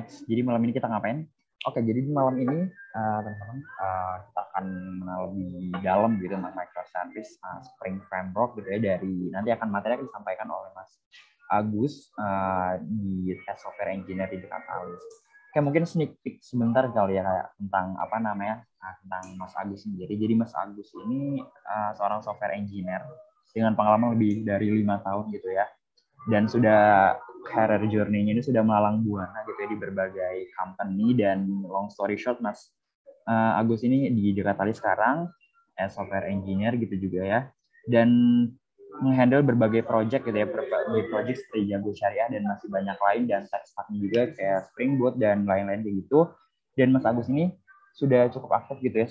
next. Jadi malam ini kita ngapain? Oke, jadi di malam ini teman-teman kita akan mengenal lebih dalam gitu tentang microservice Spring Framework gitu ya, dari nanti akan materi yang disampaikan oleh Mas Agus di tes software engineer di Katalis. Oke, mungkin sneak peek sebentar kali ya kayak tentang apa namanya tentang Mas Agus sendiri. Jadi Mas Agus ini seorang software engineer dengan pengalaman lebih dari 5 tahun gitu ya. Dan sudah career journey-nya ini sudah melalang buana gitu ya di berbagai company, dan long story short Mas Agus ini di Jakarta sekarang as software engineer gitu juga ya, dan menghandle berbagai project gitu ya, berbagai project seperti Jago Syariah dan masih banyak lain, dan tech stack-nya juga kayak Spring Boot dan lain-lain kayak gitu. Dan Mas Agus ini sudah cukup aktif gitu ya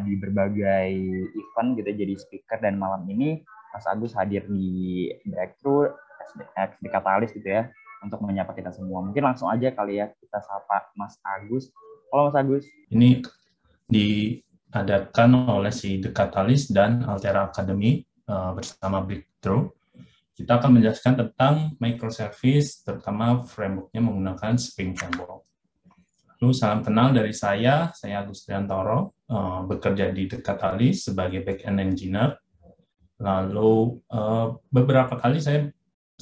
di berbagai event gitu ya, jadi speaker, dan malam ini Mas Agus hadir di Breakthrough di Katalis gitu ya untuk menyapa kita semua. Mungkin langsung aja kali ya kita sapa Mas Agus. Halo Mas Agus. Ini diadakan oleh si The Catalyst dan Altera Academy bersama Breakthrough. Kita akan menjelaskan tentang microservice, terutama framework-nya menggunakan Spring Framework. Lalu salam kenal dari saya Agus Triantoro, bekerja di The Catalyst sebagai back-end engineer. Lalu beberapa kali saya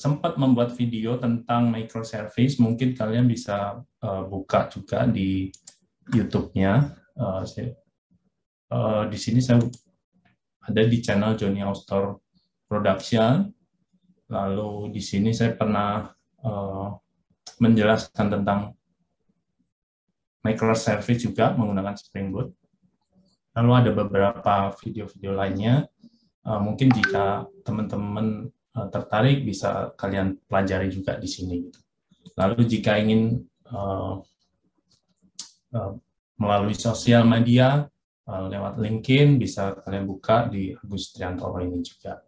sempat membuat video tentang microservice, mungkin kalian bisa buka juga di YouTube-nya. Di sini saya ada di channel Johnny Austor Production. Lalu di sini saya pernah menjelaskan tentang microservice juga menggunakan Spring Boot. Lalu ada beberapa video-video lainnya. Mungkin jika teman-teman tertarik bisa kalian pelajari juga di sini. Lalu jika ingin melalui sosial media lewat LinkedIn bisa kalian buka di Agus Triantoro ini juga.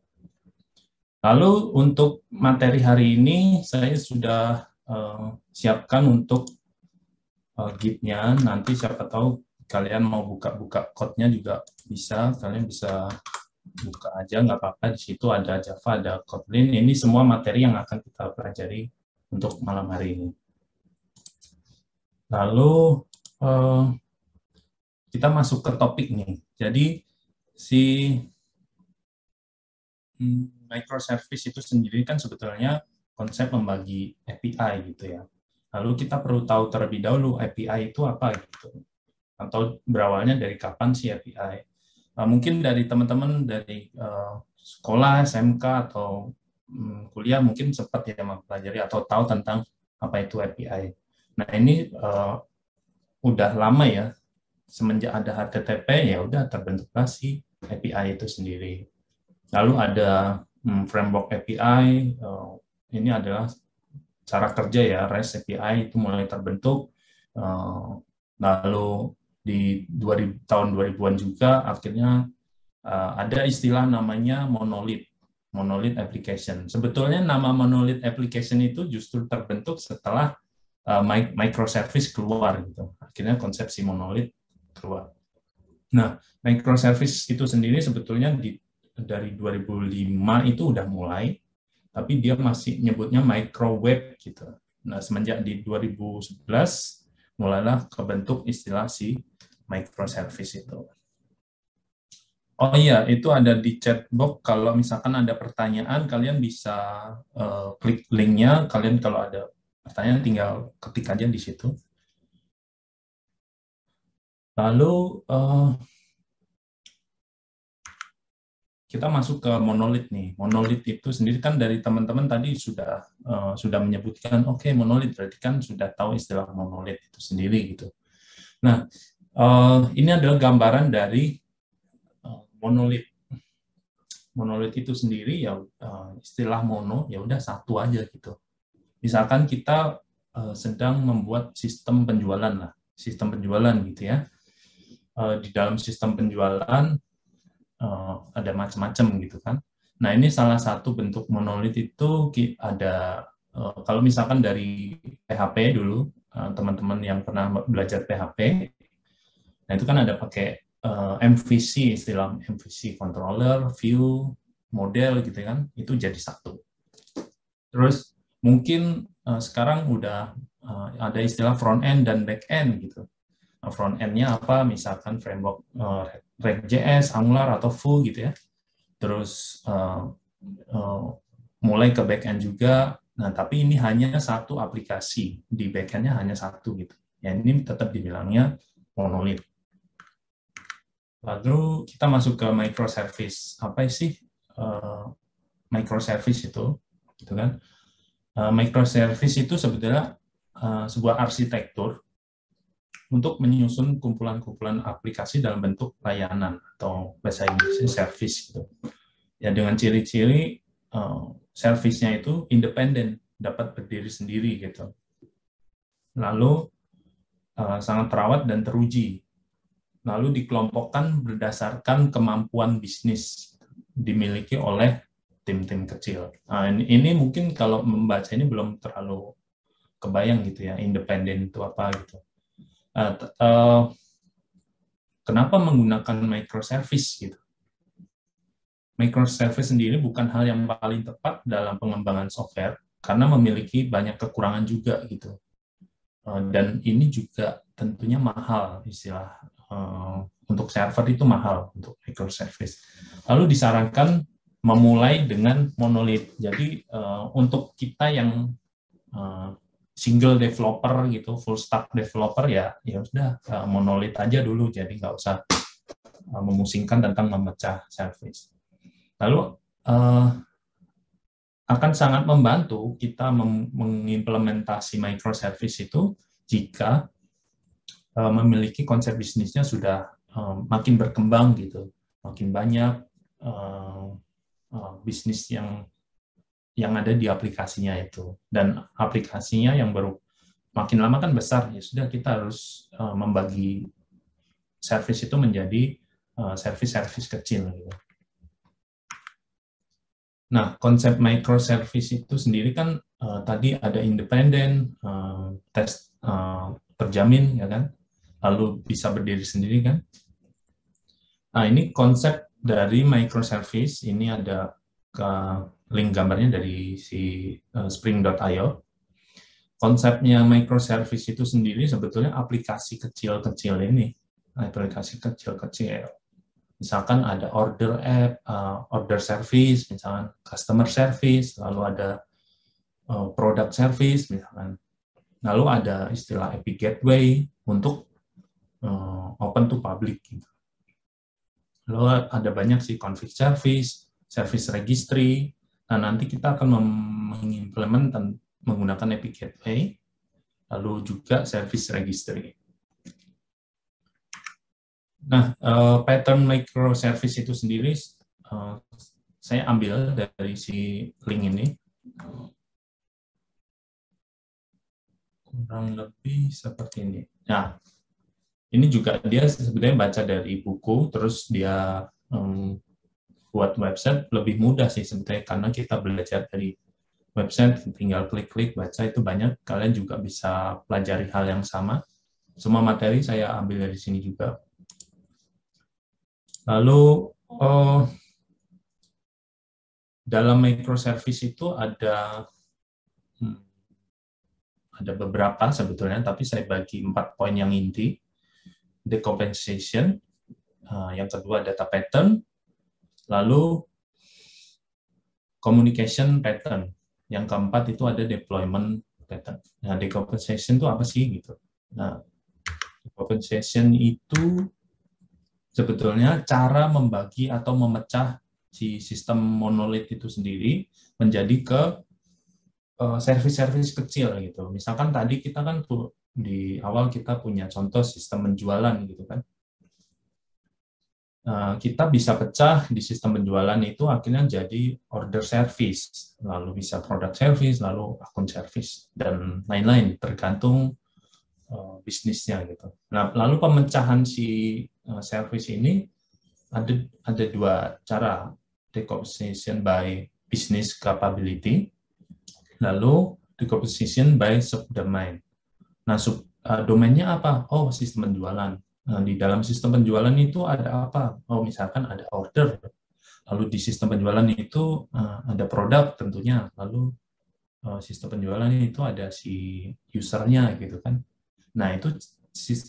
Lalu untuk materi hari ini saya sudah siapkan untuk Git-nya. Nanti siapa tahu kalian mau buka-buka code-nya juga bisa. Kalian bisa buka aja, nggak apa-apa. Di situ ada Java, ada Kotlin. Ini semua materi yang akan kita pelajari untuk malam hari ini. Lalu kita masuk ke topik nih. Jadi si microservice itu sendiri kan sebetulnya konsep membagi API gitu ya. Lalu kita perlu tahu terlebih dahulu API itu apa gitu, atau berawalnya dari kapan sih API. Mungkin dari teman-teman dari sekolah, SMK, atau kuliah mungkin sempat ya mempelajari atau tahu tentang apa itu API. Nah ini udah lama ya, semenjak ada HTTP ya udah terbentuklah si API itu sendiri. Lalu ada framework API, ini adalah cara kerja ya, REST API itu mulai terbentuk. Lalu di tahun 2000-an juga akhirnya ada istilah namanya monolith application. Sebetulnya nama monolith application itu justru terbentuk setelah microservice keluar gitu. Akhirnya konsepsi monolith keluar. Nah, microservice itu sendiri sebetulnya dari 2005 itu udah mulai, tapi dia masih nyebutnya microweb gitu. Nah, semenjak di 2011 mulailah kebentuk istilah si microservice itu. Oh iya, itu ada di chat box. Kalau misalkan ada pertanyaan, kalian bisa klik linknya. Kalian kalau ada pertanyaan tinggal ketik aja di situ. Lalu kita masuk ke monolith nih. Monolith itu sendiri kan dari teman-teman tadi sudah menyebutkan, oke, monolith berarti kan sudah tahu istilah monolith itu sendiri gitu. Nah, ini adalah gambaran dari monolith. Monolith itu sendiri ya istilah mono ya udah satu aja gitu. Misalkan kita sedang membuat sistem penjualan lah, sistem penjualan gitu ya. Di dalam sistem penjualan ada macam-macam gitu kan. Nah ini salah satu bentuk monolith itu ada kalau misalkan dari PHP dulu teman-teman yang pernah belajar PHP, nah itu kan ada pakai MVC, istilah MVC controller, view, model gitu kan, itu jadi satu. Terus mungkin sekarang udah ada istilah front end dan back end gitu. Front end-nya apa? Misalkan framework React.js, Angular atau Vue gitu ya. Terus mulai ke back end juga. Nah, tapi ini hanya satu aplikasi, di back end-nya hanya satu gitu. Ya, ini tetap dibilangnya monolith. Lalu kita masuk ke microservice. Apa sih microservice itu? Gitu kan? Microservice itu sebetulnya sebuah arsitektur untuk menyusun kumpulan-kumpulan aplikasi dalam bentuk layanan atau bahasa Inggrisnya service gitu. Ya, dengan ciri-ciri service-nya itu independen, dapat berdiri sendiri gitu. Lalu sangat terawat dan teruji. Lalu dikelompokkan berdasarkan kemampuan bisnis dimiliki oleh tim-tim kecil. Nah, ini mungkin kalau membaca ini belum terlalu kebayang gitu ya, independen itu apa gitu. Kenapa menggunakan microservice gitu? Microservice sendiri bukan hal yang paling tepat dalam pengembangan software karena memiliki banyak kekurangan juga gitu. Dan ini juga tentunya mahal, istilah untuk server itu mahal untuk microservice. Lalu disarankan memulai dengan monolith. Jadi untuk kita yang single developer gitu, full stack developer ya sudah monolith aja dulu. Jadi nggak usah memusingkan tentang memecah service. Lalu akan sangat membantu kita mengimplementasi microservice itu jika memiliki konsep bisnisnya sudah makin berkembang gitu, makin banyak bisnis yang ada di aplikasinya itu, dan aplikasinya yang baru makin lama kan besar, ya sudah kita harus membagi service itu menjadi service-service kecil gitu. Nah, konsep microservice itu sendiri kan tadi ada independen, tes terjamin ya kan, lalu bisa berdiri sendiri kan. Nah, ini konsep dari microservice, ini ada link gambarnya dari si spring.io. Konsepnya microservice itu sendiri sebetulnya aplikasi kecil-kecil ini, aplikasi kecil-kecil. Misalkan ada order app, order service, misalkan customer service, lalu ada product service, misalkan. Lalu ada istilah API Gateway untuk open to public. Gitu. Lalu ada banyak sih config service, service registry. Nah, nanti kita akan mengimplement menggunakan API Gateway, lalu juga service registry. Nah, pattern microservice itu sendiri saya ambil dari si link ini. Kurang lebih seperti ini. Nah, ini juga dia sebenarnya baca dari buku, terus dia buat website lebih mudah sih sebetulnya, karena kita belajar dari website, tinggal klik-klik, baca itu banyak. Kalian juga bisa pelajari hal yang sama. Semua materi saya ambil dari sini juga. Lalu dalam microservice itu ada beberapa sebetulnya, tapi saya bagi 4 poin yang inti. Decompensation, yang kedua data pattern, lalu communication pattern, yang keempat itu ada deployment pattern. Nah, decompensation itu apa sih gitu? Nah, decompensation itu sebetulnya cara membagi atau memecah si sistem monolith itu sendiri menjadi ke service-service kecil gitu. Misalkan tadi kita kan di awal kita punya contoh sistem penjualan gitu kan. Kita bisa pecah di sistem penjualan itu akhirnya jadi order service, lalu bisa product service, lalu akun service dan lain-lain tergantung bisnisnya gitu. Nah, lalu pemecahan si service ini ada 2 cara, decomposition by business capability, lalu decomposition by subdomain. Nah, domainnya apa? Oh, sistem penjualan. Nah, di dalam sistem penjualan itu ada apa? Oh, misalkan ada order. Lalu di sistem penjualan itu ada produk tentunya. Lalu sistem penjualan itu ada si usernya gitu kan. Nah, itu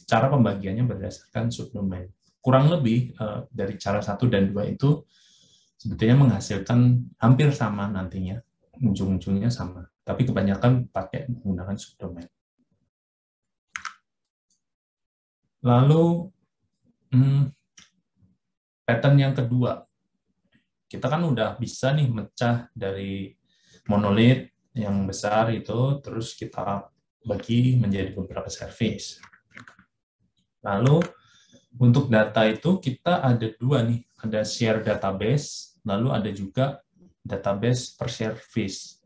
cara pembagiannya berdasarkan subdomain. Kurang lebih dari cara 1 dan 2 itu sebetulnya menghasilkan hampir sama nantinya, ujung-ujungnya sama. Tapi kebanyakan pakai menggunakan subdomain. Lalu, pattern yang kedua. Kita kan udah bisa nih mecah dari monolit yang besar itu, terus kita bagi menjadi beberapa service. Lalu, untuk data itu kita ada 2 nih, ada share database, lalu ada juga database per service.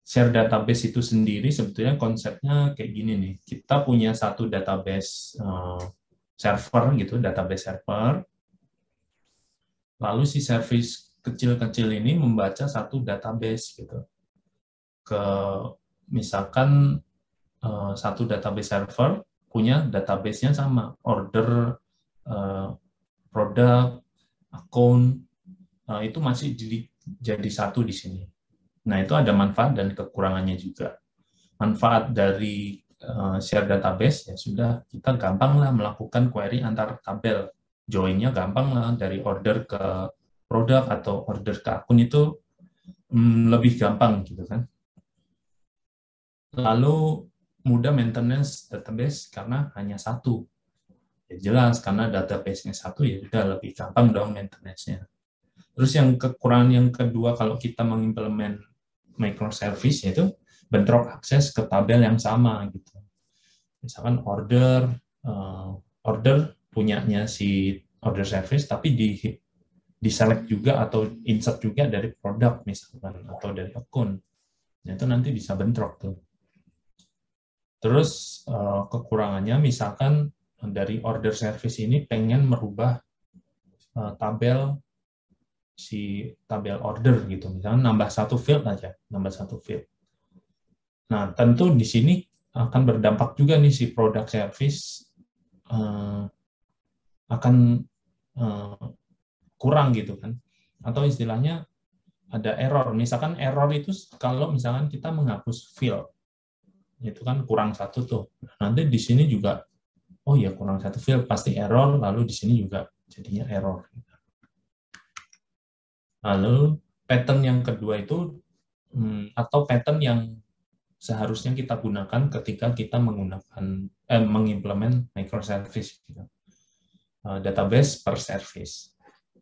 Share database itu sendiri sebetulnya konsepnya kayak gini nih, kita punya satu database server gitu, database server, lalu si service kecil-kecil ini membaca satu database gitu, ke misalkan satu database server punya database-nya sama, order, produk, akun, itu masih jadi satu di sini. Nah, itu ada manfaat dan kekurangannya juga. Manfaat dari share database, ya sudah, kita gampang lah melakukan query antar tabel. Join-nya gampang lah, dari order ke produk atau order ke akun itu lebih gampang gitu kan. Lalu mudah maintenance database karena hanya satu. Ya jelas, karena database-nya satu ya sudah lebih gampang dong maintenance-nya. Terus yang kekurangan yang kedua kalau kita mengimplement microservice yaitu bentrok akses ke tabel yang sama gitu. Misalkan order punyanya si order service tapi di select juga atau insert juga dari produk misalkan atau dari akun. Nah, itu nanti bisa bentrok tuh. Terus kekurangannya misalkan dari order service ini pengen merubah tabel order gitu, misalnya nambah satu field aja, nambah satu field. Nah, tentu di sini akan berdampak juga nih si product service akan kurang gitu kan, atau istilahnya ada error. Misalkan error itu kalau misalkan kita menghapus field, itu kan kurang satu tuh. Nanti di sini juga, oh ya kurang satu field pasti error, lalu di sini juga jadinya error. Lalu pattern yang kedua itu, atau pattern yang seharusnya kita gunakan ketika kita mengimplement microservice, gitu. Database per service.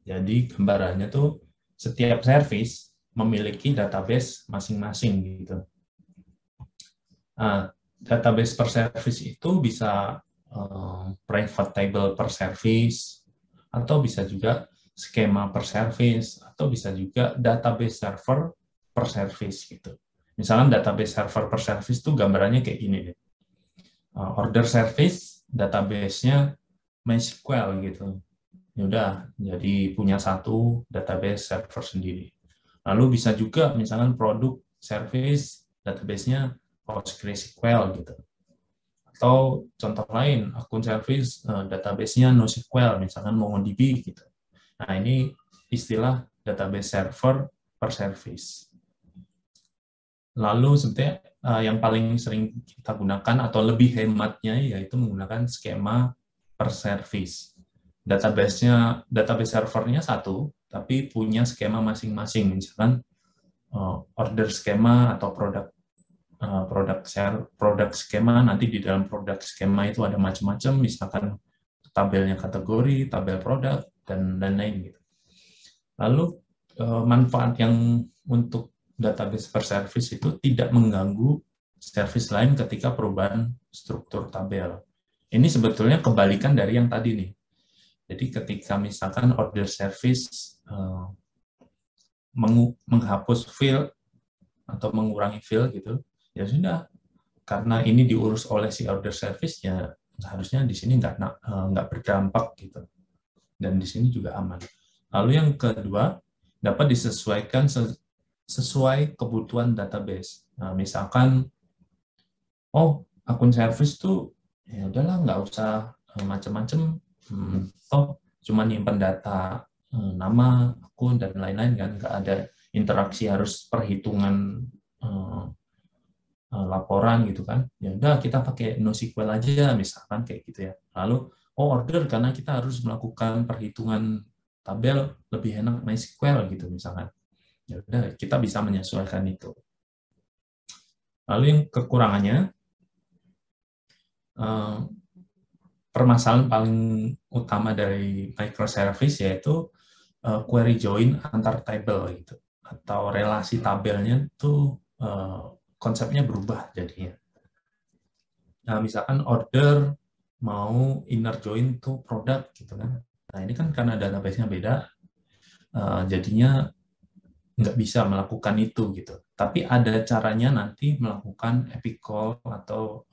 Jadi gambarannya tuh setiap service memiliki database masing-masing gitu. Database per service itu bisa private table per service, atau bisa juga skema per service, atau bisa juga database server per service gitu. Misalnya database server per service itu gambarannya kayak gini deh. Order service, database-nya MySQL gitu. Ya udah, jadi punya satu database server sendiri. Lalu bisa juga misalnya produk service, database-nya PostgreSQL gitu. Atau contoh lain, akun service, database-nya NoSQL, misalkan MongoDB gitu. Nah, ini istilah database server per service. Lalu sebetulnya yang paling sering kita gunakan atau lebih hematnya yaitu menggunakan skema per service. Database servernya satu, tapi punya skema masing-masing. Misalkan order skema atau produk skema, nanti di dalam produk skema itu ada macam-macam, misalkan tabelnya kategori, tabel produk, dan lain-lain gitu. Lalu manfaat yang untuk database per service itu tidak mengganggu service lain ketika perubahan struktur tabel. Ini sebetulnya kebalikan dari yang tadi nih. Jadi ketika misalkan order service menghapus field atau mengurangi field gitu, ya sudah, karena ini diurus oleh si order service, ya seharusnya di sini nggak berdampak gitu, dan di sini juga aman. Lalu yang kedua, dapat disesuaikan sesuai kebutuhan database. Nah, misalkan, oh akun service tuh ya udahlah nggak usah macam-macam, cuma nyimpan data nama, akun, dan lain-lain kan, nggak ada interaksi harus perhitungan laporan gitu kan, ya udah kita pakai NoSQL aja misalkan kayak gitu ya. Lalu order karena kita harus melakukan perhitungan tabel, lebih enak MySQL gitu misalkan. Ya udah kita bisa menyesuaikan itu. Lalu yang kekurangannya, permasalahan paling utama dari microservice yaitu query join antar table gitu, atau relasi tabelnya itu konsepnya berubah jadinya. Nah, misalkan order mau inner join to product gitu kan. Nah, ini kan karena database-nya beda, jadinya nggak bisa melakukan itu gitu. Tapi ada caranya nanti melakukan epic call atau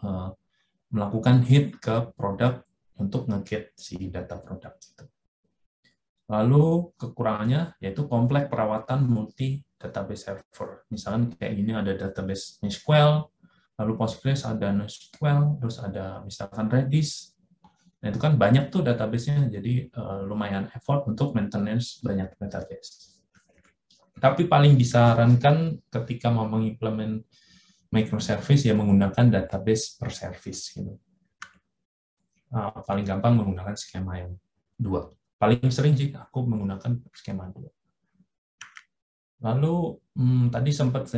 melakukan hit ke produk untuk nge-get si data produk gitu. Lalu kekurangannya yaitu kompleks perawatan multi database server. Misalkan kayak gini ada database MySQL, lalu Postgres ada NoSQL, terus ada misalkan Redis. Nah, itu kan banyak tuh database-nya, jadi lumayan effort untuk maintenance banyak database. Tapi paling disarankan ketika mau mengimplement microservice ya menggunakan database per service gitu. Paling gampang menggunakan skema yang 2. Paling sering sih aku menggunakan skema 2. Lalu tadi sempat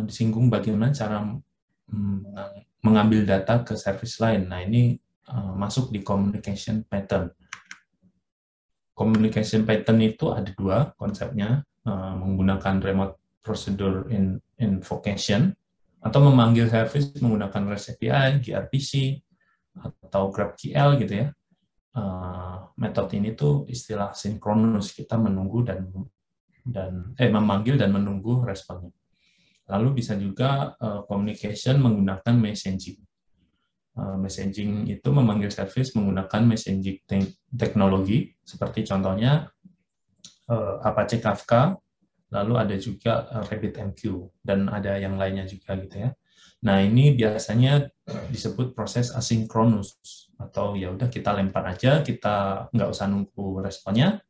disinggung bagaimana cara mengambil data ke service lain. Nah, ini masuk di communication pattern. Communication pattern itu ada 2 konsepnya, menggunakan remote procedure invocation atau memanggil service menggunakan REST API, gRPC, atau GraphQL gitu ya. Metode ini tuh istilah sinkronus, kita menunggu dan memanggil dan menunggu responnya. Lalu bisa juga communication menggunakan messaging. Messaging itu memanggil service menggunakan messaging teknologi, seperti contohnya Apache Kafka, lalu ada juga RabbitMQ, dan ada yang lainnya juga gitu ya. Nah, ini biasanya disebut proses asinkronus, atau ya udah kita lempar aja, kita nggak usah nunggu responnya,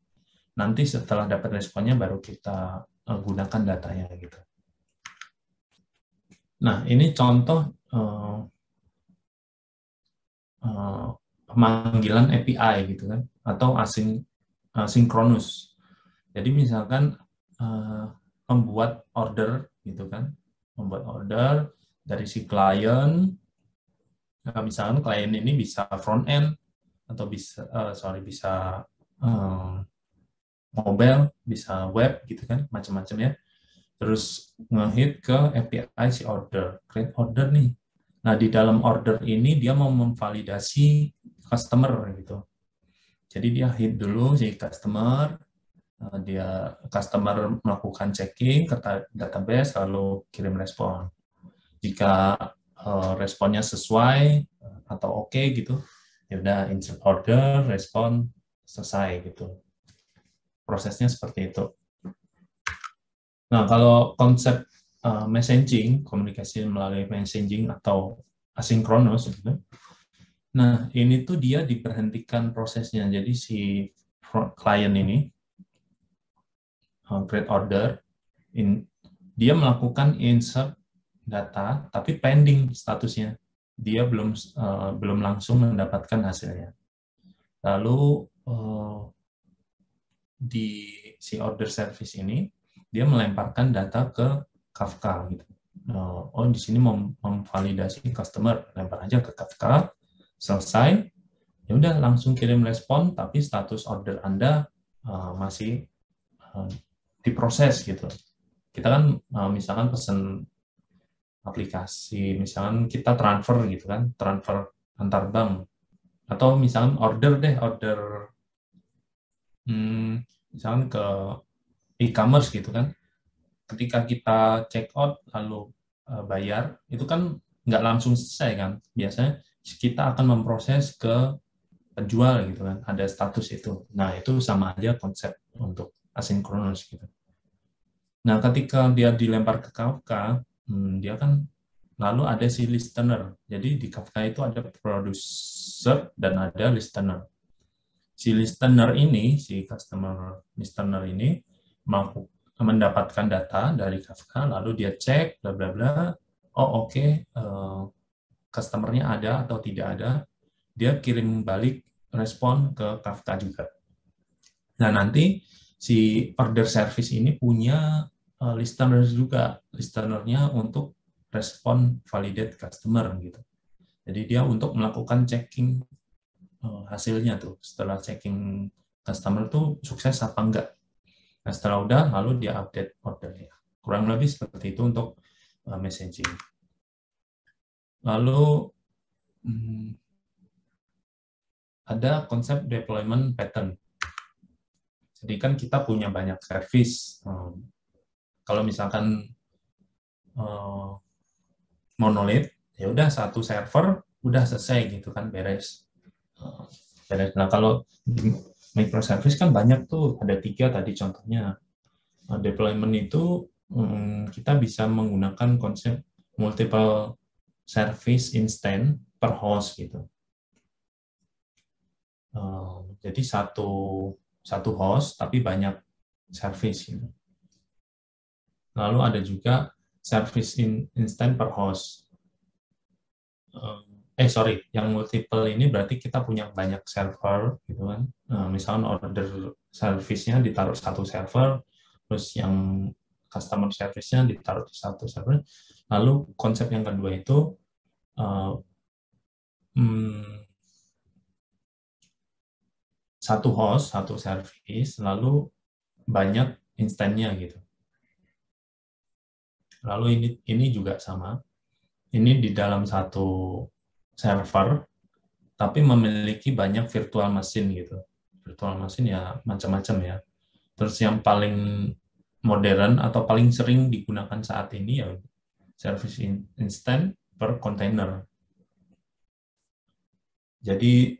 nanti setelah dapat responnya baru kita gunakan datanya gitu. Nah, ini contoh pemanggilan API gitu kan, atau asinkronus. Jadi misalkan membuat order gitu kan, membuat order dari si klien. Nah, misalkan klien ini bisa front end atau bisa bisa mobile, bisa web gitu kan, macam-macam ya. Terus ngehit ke API si order, create order nih. Nah, di dalam order ini dia mau memvalidasi customer gitu. Jadi dia hit dulu si customer, customer melakukan checking ke database lalu kirim respon. Jika responnya sesuai atau oke gitu, ya udah insert order, respon selesai gitu. Prosesnya seperti itu. Nah, kalau konsep messaging, komunikasi melalui messaging atau asinkronus gitu. Nah, ini tuh dia diberhentikan prosesnya. Jadi si klien ini create order, dia melakukan insert data, tapi pending statusnya. Dia belum langsung mendapatkan hasilnya. Lalu di si order service ini, dia melemparkan data ke Kafka gitu. Oh, di sini mau memvalidasi customer, lempar aja ke Kafka, selesai. Ya udah langsung kirim respon, tapi status order Anda masih diproses gitu. Kita kan misalkan pesan aplikasi, misalkan kita transfer gitu kan, transfer antar bank, atau misalkan order misalkan ke e-commerce gitu kan, ketika kita check out lalu bayar, itu kan nggak langsung selesai kan, biasanya kita akan memproses ke penjual gitu kan, ada status itu. Nah, itu sama aja konsep untuk asinkronus gitu. Nah, ketika dia dilempar ke Kafka, dia kan lalu ada si listener. Jadi di Kafka itu ada producer dan ada listener. Si listener ini, si customer listener ini mendapatkan data dari Kafka, lalu dia cek, bla bla bla, oh oke, customer-nya ada atau tidak ada, dia kirim balik respon ke Kafka juga. Nah, nanti si order service ini punya listener juga, listener-nya untuk respon validate customer gitu. Jadi dia untuk melakukan checking hasilnya tuh, setelah checking customer tuh sukses apa enggak. Nah, setelah udah, lalu dia update ordernya. Kurang lebih seperti itu untuk messaging. Lalu ada konsep deployment pattern. Jadi kan kita punya banyak service. Kalau misalkan monolith, ya udah satu server udah selesai gitu kan, beres. Nah, kalau microservice kan banyak tuh, ada 3 tadi contohnya. Deployment itu kita bisa menggunakan konsep multiple service instance per host gitu. Jadi satu host tapi banyak service gitu. Lalu ada juga service instance per host. Yang multiple ini berarti kita punya banyak server gitu kan. Misalnya order service-nya ditaruh satu server, terus yang customer service-nya ditaruh di satu server. Lalu konsep yang kedua itu satu host, satu service, lalu banyak instannya gitu. Lalu ini juga sama. Ini di dalam satu server, tapi memiliki banyak virtual machine gitu. Virtual machine ya macam-macam ya. Terus yang paling modern atau paling sering digunakan saat ini ya service instant per container. Jadi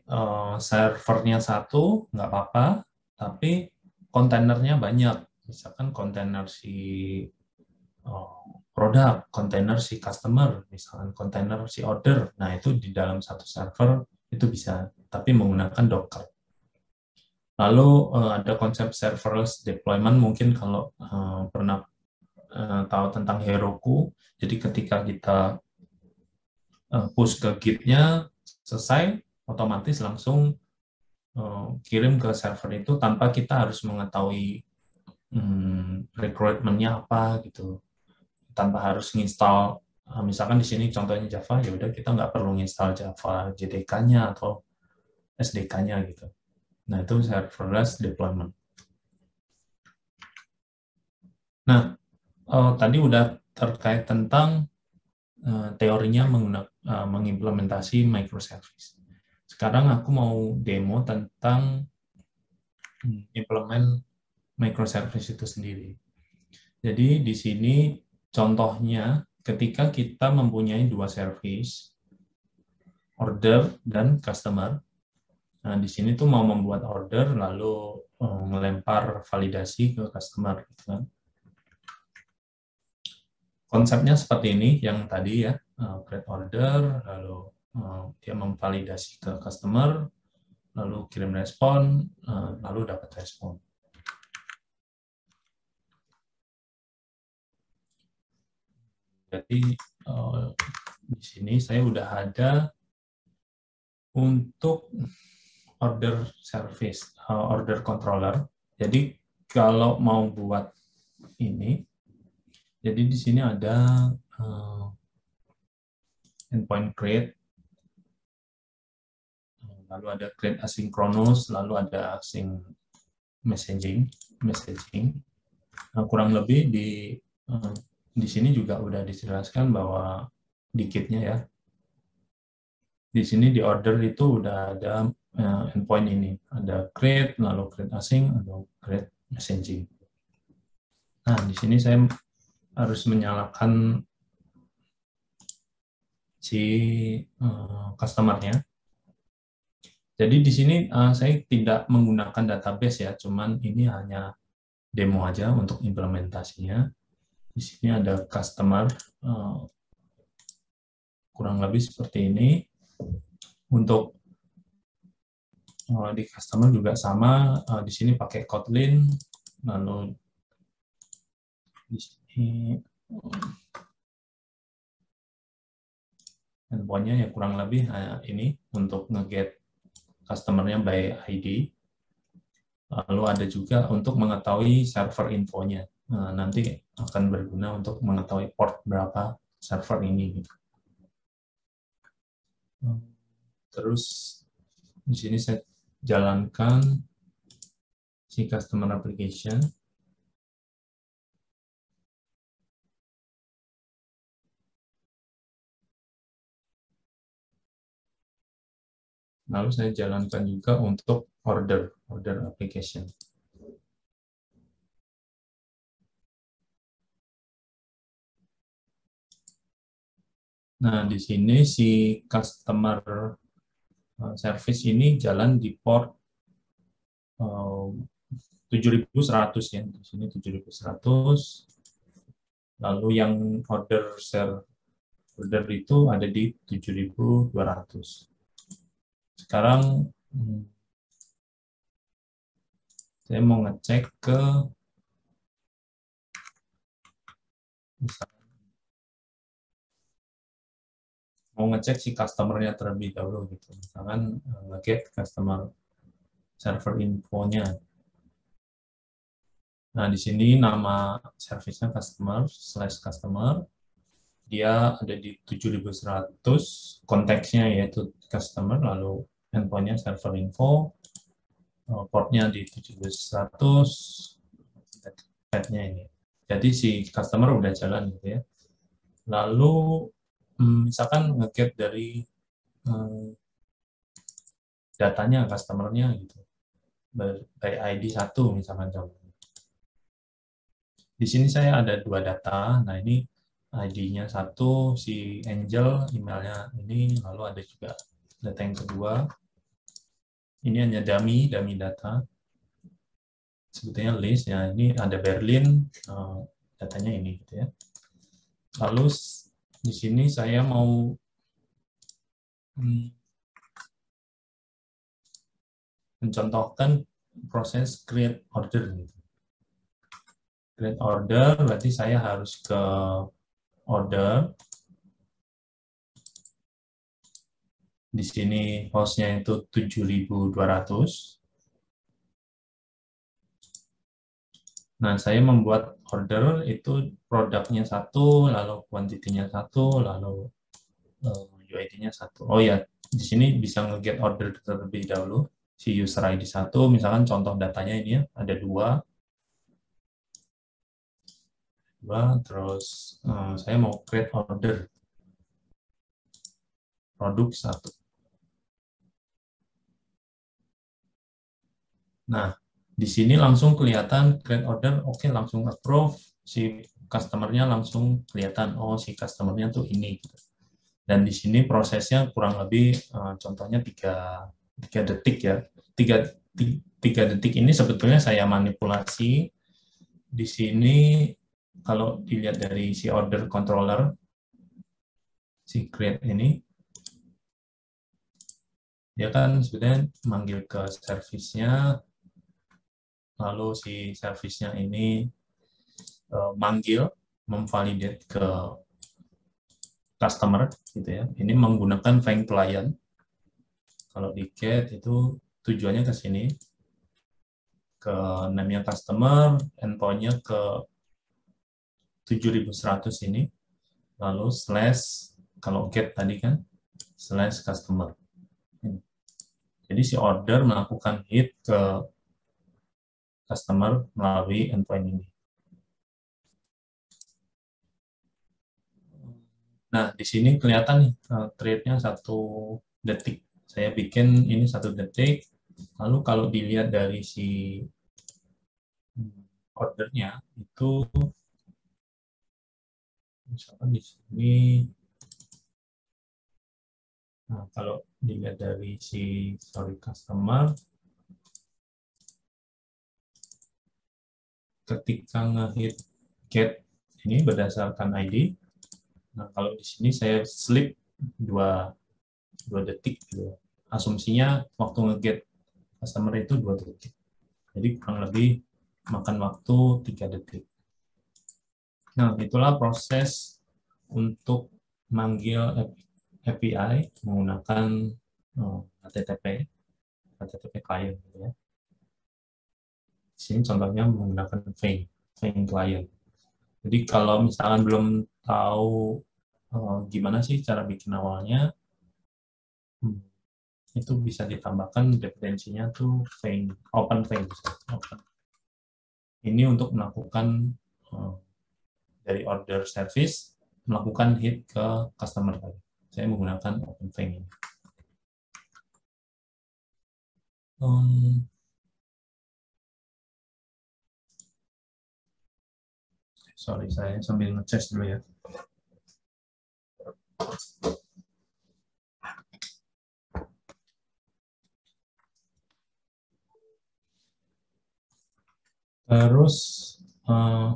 servernya satu nggak apa-apa, tapi kontainernya banyak. Misalkan kontainer si produk, kontainer si customer, misalkan kontainer si order. Nah, itu di dalam satu server itu bisa, tapi menggunakan Docker. Lalu ada konsep serverless deployment, mungkin kalau pernah tahu tentang Heroku, jadi ketika kita push ke Git-nya, selesai, otomatis langsung kirim ke server itu tanpa kita harus mengetahui requirement-nya apa gitu, tanpa harus nginstal. Misalkan di sini contohnya Java, ya udah kita nggak perlu nginstal Java JDK-nya atau SDK-nya gitu. Nah, itu serverless deployment. Nah, tadi udah terkait tentang teorinya mengimplementasi microservice. Sekarang aku mau demo tentang implement microservice itu sendiri. Jadi di sini contohnya ketika kita mempunyai 2 service, order dan customer. Nah, di sini tuh mau membuat order lalu melempar validasi ke customer gitu kan. Konsepnya seperti ini yang tadi ya, create order, lalu dia memvalidasi ke customer, lalu kirim respon, lalu dapat respon. Jadi di sini saya udah ada untuk order service, order controller. Jadi kalau mau buat ini, jadi di sini ada endpoint create, lalu ada create asynchronous, lalu ada async messaging. Nah, kurang lebih di sini juga udah dijelaskan bahwa di kit-nya ya. Di sini di order itu udah ada endpoint ini, ada create, lalu create async, atau create messaging. Nah, di sini saya harus menyalakan si customer-nya. Jadi di sini saya tidak menggunakan database ya, cuman ini hanya demo aja untuk implementasinya. Di sini ada customer, kurang lebih seperti ini. Untuk di customer juga sama, di sini pakai Kotlin, lalu Di sini endpointnya ya kurang lebih ini untuk nge-get customer-nya by ID. Lalu ada juga untuk mengetahui server infonya. Nah, nanti akan berguna untuk mengetahui port berapa server ini. Gitu. Terus di sini saya jalankan si customer application. Lalu saya jalankan juga untuk order application. Nah, di sini si customer service ini jalan di port 7100 ya. Di sini 7100. Lalu yang order itu ada di 7200. Sekarang saya mau ngecek ke mau ngecek si customer-nya terlebih dahulu gitu. Misalkan nge-get customer server infonya. Nah, di sini nama service-nya customer/customer. Dia ada di 7100, konteksnya yaitu customer, lalu endpoint-nya server info, portnya di 7100, path-nya ini. Jadi si customer udah jalan gitu ya. Lalu misalkan nge-get dari datanya customer-nya gitu. By ID 1 misalkan contohnya. Di sini saya ada 2 data. Nah, ini ID-nya 1, si Angel, emailnya ini, lalu ada juga data yang kedua. Ini hanya dummy data. Sebetulnya list, ya ini ada Berlin, datanya ini gitu ya. Lalu di sini saya mau mencontohkan proses create order. Create order berarti saya harus ke order. Di sini hostnya itu 7200. Nah, saya membuat order itu produknya 1, lalu quantity-nya 1, lalu UID-nya 1. Oh ya, di sini bisa nge-get order terlebih dahulu. Si user ID 1, misalkan contoh datanya ini ya, ada 2. Terus saya mau create order. Produk 1. Nah, di sini langsung kelihatan create order, oke, langsung approve, si customer-nya langsung kelihatan, oh si customer-nya tuh ini. Dan di sini prosesnya kurang lebih, contohnya 3 detik ya. 3 detik ini sebetulnya saya manipulasi. Di sini kalau dilihat dari si order controller, si create ini, dia kan sebetulnya manggil ke service-nya, lalu si service-nya ini manggil, memvalidate ke customer gitu ya. Ini menggunakan Fang client. Kalau di get itu tujuannya ke sini, ke name-nya customer, endpoint-nya ke 7100 ini, lalu slash, kalau get tadi kan, slash customer. Jadi si order melakukan hit ke customer melalui endpoint ini. Nah, di sini kelihatan nih, trade-nya 1 detik. Saya bikin ini 1 detik, lalu kalau dilihat dari si ordernya, itu misalkan di sini, nah kalau dilihat dari si customer, ketika nge-hit get ini berdasarkan ID, nah kalau di sini saya slip 2 detik gitu. Asumsinya waktu nge-get customer itu 2 detik. Jadi kurang lebih makan waktu 3 detik. Nah, itulah proses untuk manggil API menggunakan HTTP, HTTP client. Gitu ya. Di sini contohnya menggunakan Vein client. Jadi kalau misalkan belum tahu gimana sih cara bikin awalnya, itu bisa ditambahkan dependensinya tuh Open Vein. Ini untuk melakukan dari order service melakukan hit ke customer tadi. Saya menggunakan OpenVein ini. Sorry, saya sambil ngecas dulu ya. Terus nah,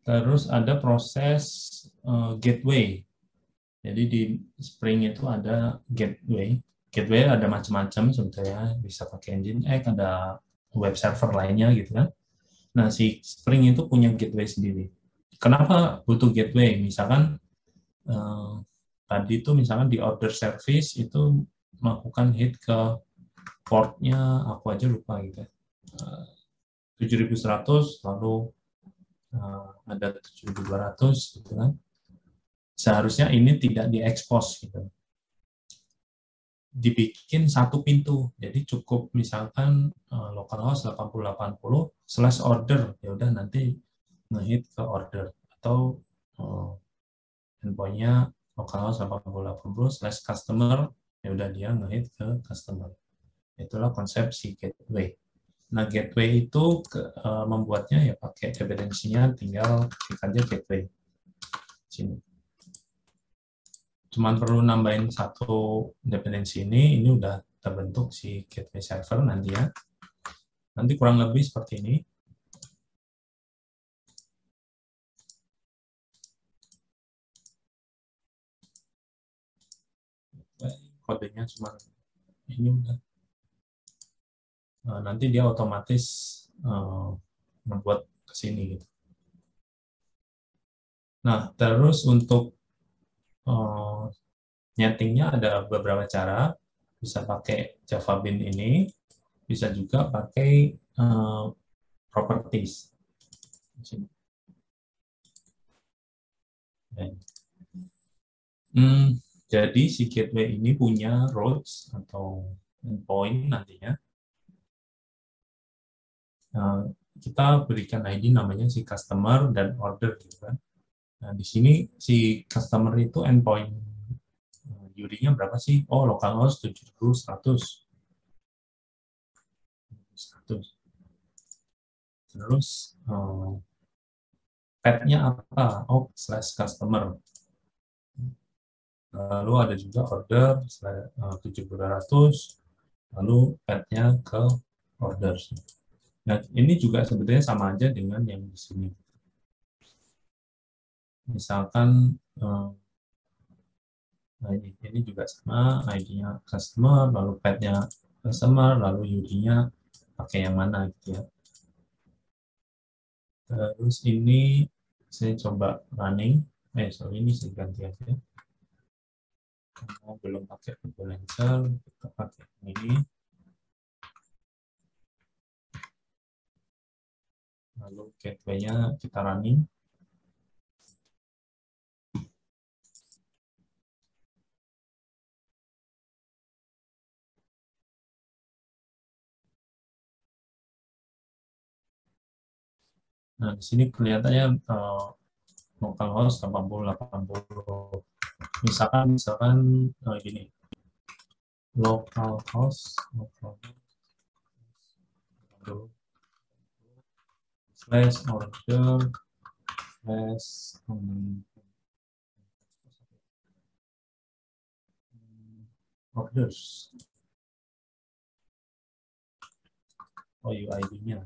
terus ada proses gateway. Jadi di Spring itu ada gateway. Gateway ada macam-macam sebetulnya, bisa pakai Nginx, ada web server lainnya gitu kan. Nah, si Spring itu punya gateway sendiri. Kenapa butuh gateway? Misalkan tadi itu misalkan di order service itu melakukan hit ke portnya, aku aja lupa gitu. 7100 lalu ada 7200 gitu kan. Seharusnya ini tidak diekspos gitu. Dibikin satu pintu. Jadi cukup misalkan localhost 8080/order, ya udah nanti ngehit ke order, atau endpointnya localhost 8080/customer, ya udah dia ngehit ke customer. Itulah konsep si gateway. Nah, gateway itu membuatnya ya pakai dependensinya, tinggal klik aja gateway. Sini. Cuman perlu nambahin satu dependensi ini udah terbentuk si gateway server nanti ya. Nanti kurang lebih seperti ini. Kodenya cuma ini udah. Nanti dia otomatis membuat ke sini gitu. Nah, terus untuk nyetingnya ada beberapa cara. Bisa pakai Java Bean ini, bisa juga pakai properties. Jadi si gateway ini punya routes atau endpoint nantinya. Kita berikan ID namanya si customer dan order gitu kan. Nah, di sini si customer itu endpoint URI-nya berapa sih? Oh, localhost 7100. Terus path-nya apa? Oh, /customer. Lalu ada juga order 7200, lalu path-nya ke order. Nah, ini juga sebetulnya sama aja dengan yang di sini. Misalkan nah ini juga sama, ID-nya customer, lalu path-nya customer, lalu URI-nya pakai yang mana gitu ya. Terus ini saya coba running, sorry ini saya ganti aja. Karena belum pakai Lancer, kita pakai ini. Lalu gateway-nya kita running. Nah, di sini kelihatannya localhost 8080. Misalkan gini. Localhost /order orders. Oh, UID-nya.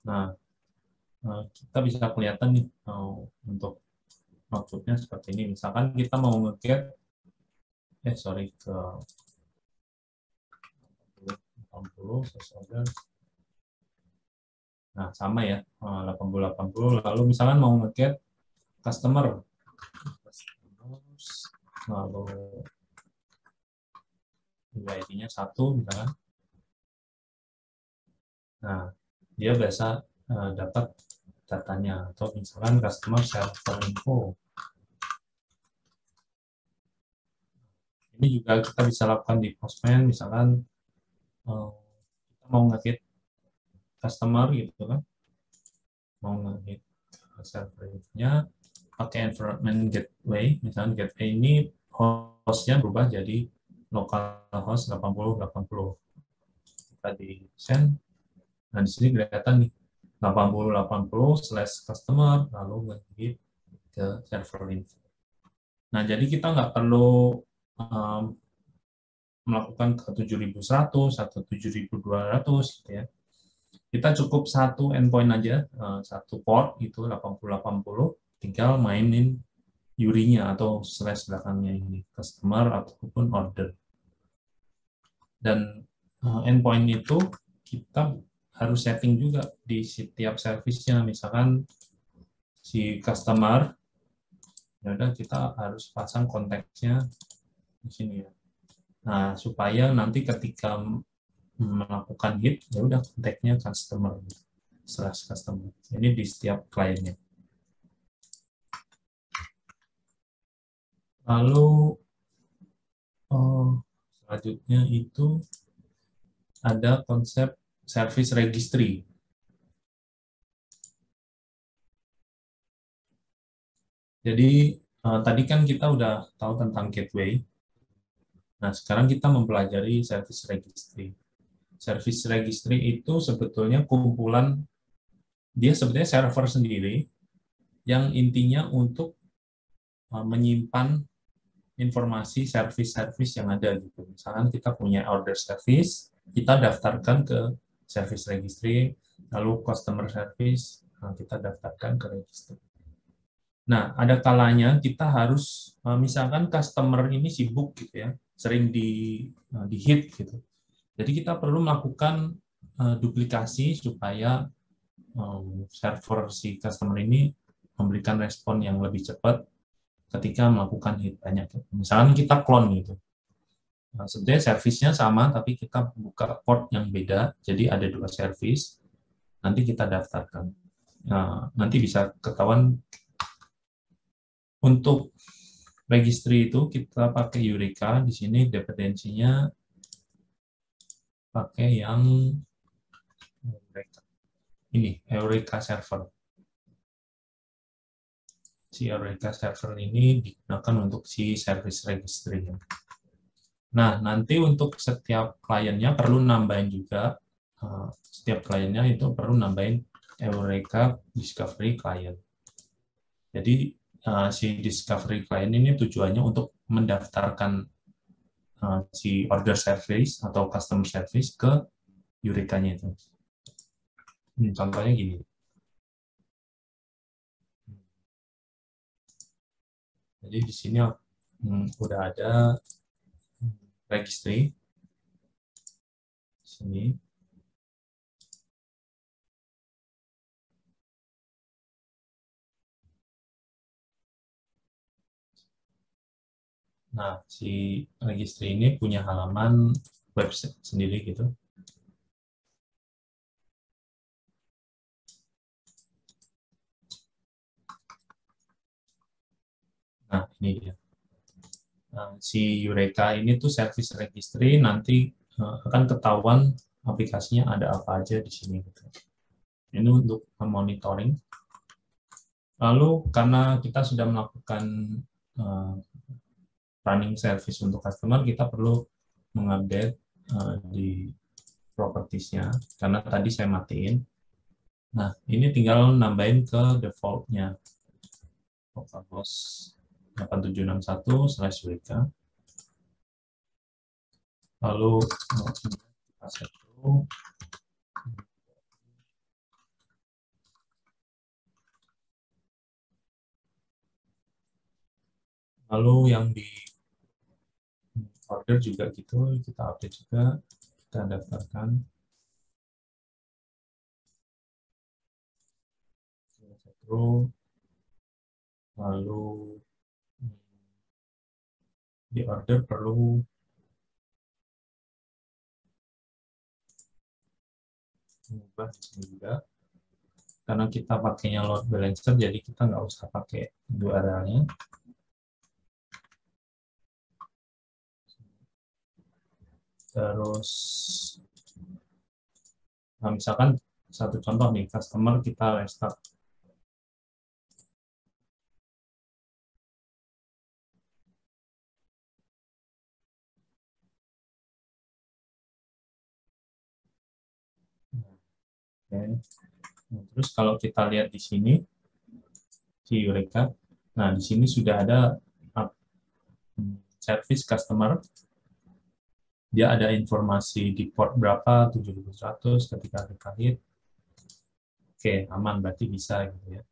Nah, kita bisa kelihatan nih untuk outputnya seperti ini. Misalkan kita mau nge-get, ke 80, sesuatu. Nah, sama ya, 80-80. Lalu misalkan mau nge-get customer, lalu ID-nya 1 misalkan. Nah, dia biasa dapat datanya. Atau misalkan customer server info. Ini juga kita bisa lakukan di Postman, misalkan kita mau nge-get customer gitu kan, mau nge-get servernya pakai environment gateway, misalnya gateway ini hostnya berubah jadi localhost 8080. Kita di send, nah di sini kelihatan nih 8080/customer lalu nge-get ke server info. Nah jadi kita nggak perlu melakukan ke 7100 atau 7200 gitu ya. Kita cukup satu endpoint aja, satu port itu 8080, tinggal mainin URI-nya atau slash belakangnya ini, customer ataupun order. Dan endpoint itu kita harus setting juga di setiap service-nya. Misalkan si customer, ya udah kita harus pasang konteksnya di sini ya. Nah, supaya nanti ketika melakukan hit, ya udah konteksnya customer slash customer. Ini di setiap kliennya. Lalu selanjutnya itu ada konsep service registry. Jadi tadi kan kita udah tahu tentang gateway. Nah, sekarang kita mempelajari service registry. Service registry itu sebetulnya kumpulan, dia sebetulnya server sendiri yang intinya untuk menyimpan informasi service-service yang ada gitu. Misalkan kita punya order service, kita daftarkan ke service registry, lalu customer service, kita daftarkan ke registry. Nah, ada kalanya kita harus, misalkan customer ini sibuk gitu ya, sering di hit gitu. Jadi kita perlu melakukan duplikasi supaya server si customer ini memberikan respon yang lebih cepat ketika melakukan hit banyak. Misalkan kita clone gitu. Nah, sebenarnya servisnya sama, tapi kita buka port yang beda, jadi ada 2 service, nanti kita daftarkan. Nah, nanti bisa ketahuan. Untuk registry itu kita pakai Eureka, di sini dependensinya pakai yang ini, Eureka Server. Si Eureka Server ini digunakan untuk si service registry. Nah, nanti untuk setiap kliennya perlu nambahin juga, setiap kliennya itu perlu nambahin Eureka Discovery Client. Jadi si Discovery Client ini tujuannya untuk mendaftarkan si order service atau customer service ke Eureka-nya itu. Contohnya gini. Jadi di sini udah ada registry. Di sini. Nah, si registry ini punya halaman website sendiri gitu. Nah, ini dia. Nah, si Eureka ini tuh service registry, nanti akan ketahuan aplikasinya ada apa aja di sini. Gitu. Ini untuk monitoring. Lalu karena kita sudah melakukan running service untuk customer, kita perlu mengupdate di properties-nya, karena tadi saya matiin. Nah, ini tinggal nambahin ke default-nya. Localhost 8761/Eureka. Lalu kita set dulu. Lalu yang di order juga gitu, kita update juga, kita daftarkan. Terus lalu di order perlu mengubah di sini juga. Karena kita pakainya load balancer, jadi kita nggak usah pakai URL-nya. Terus, nah misalkan satu contoh nih, customer kita restart. Oke. Nah, terus kalau kita lihat di sini, si Eureka, nah di sini sudah ada service customer, dia ada informasi di port berapa, 7100 ketika kita hit. Oke, aman, berarti bisa gitu ya.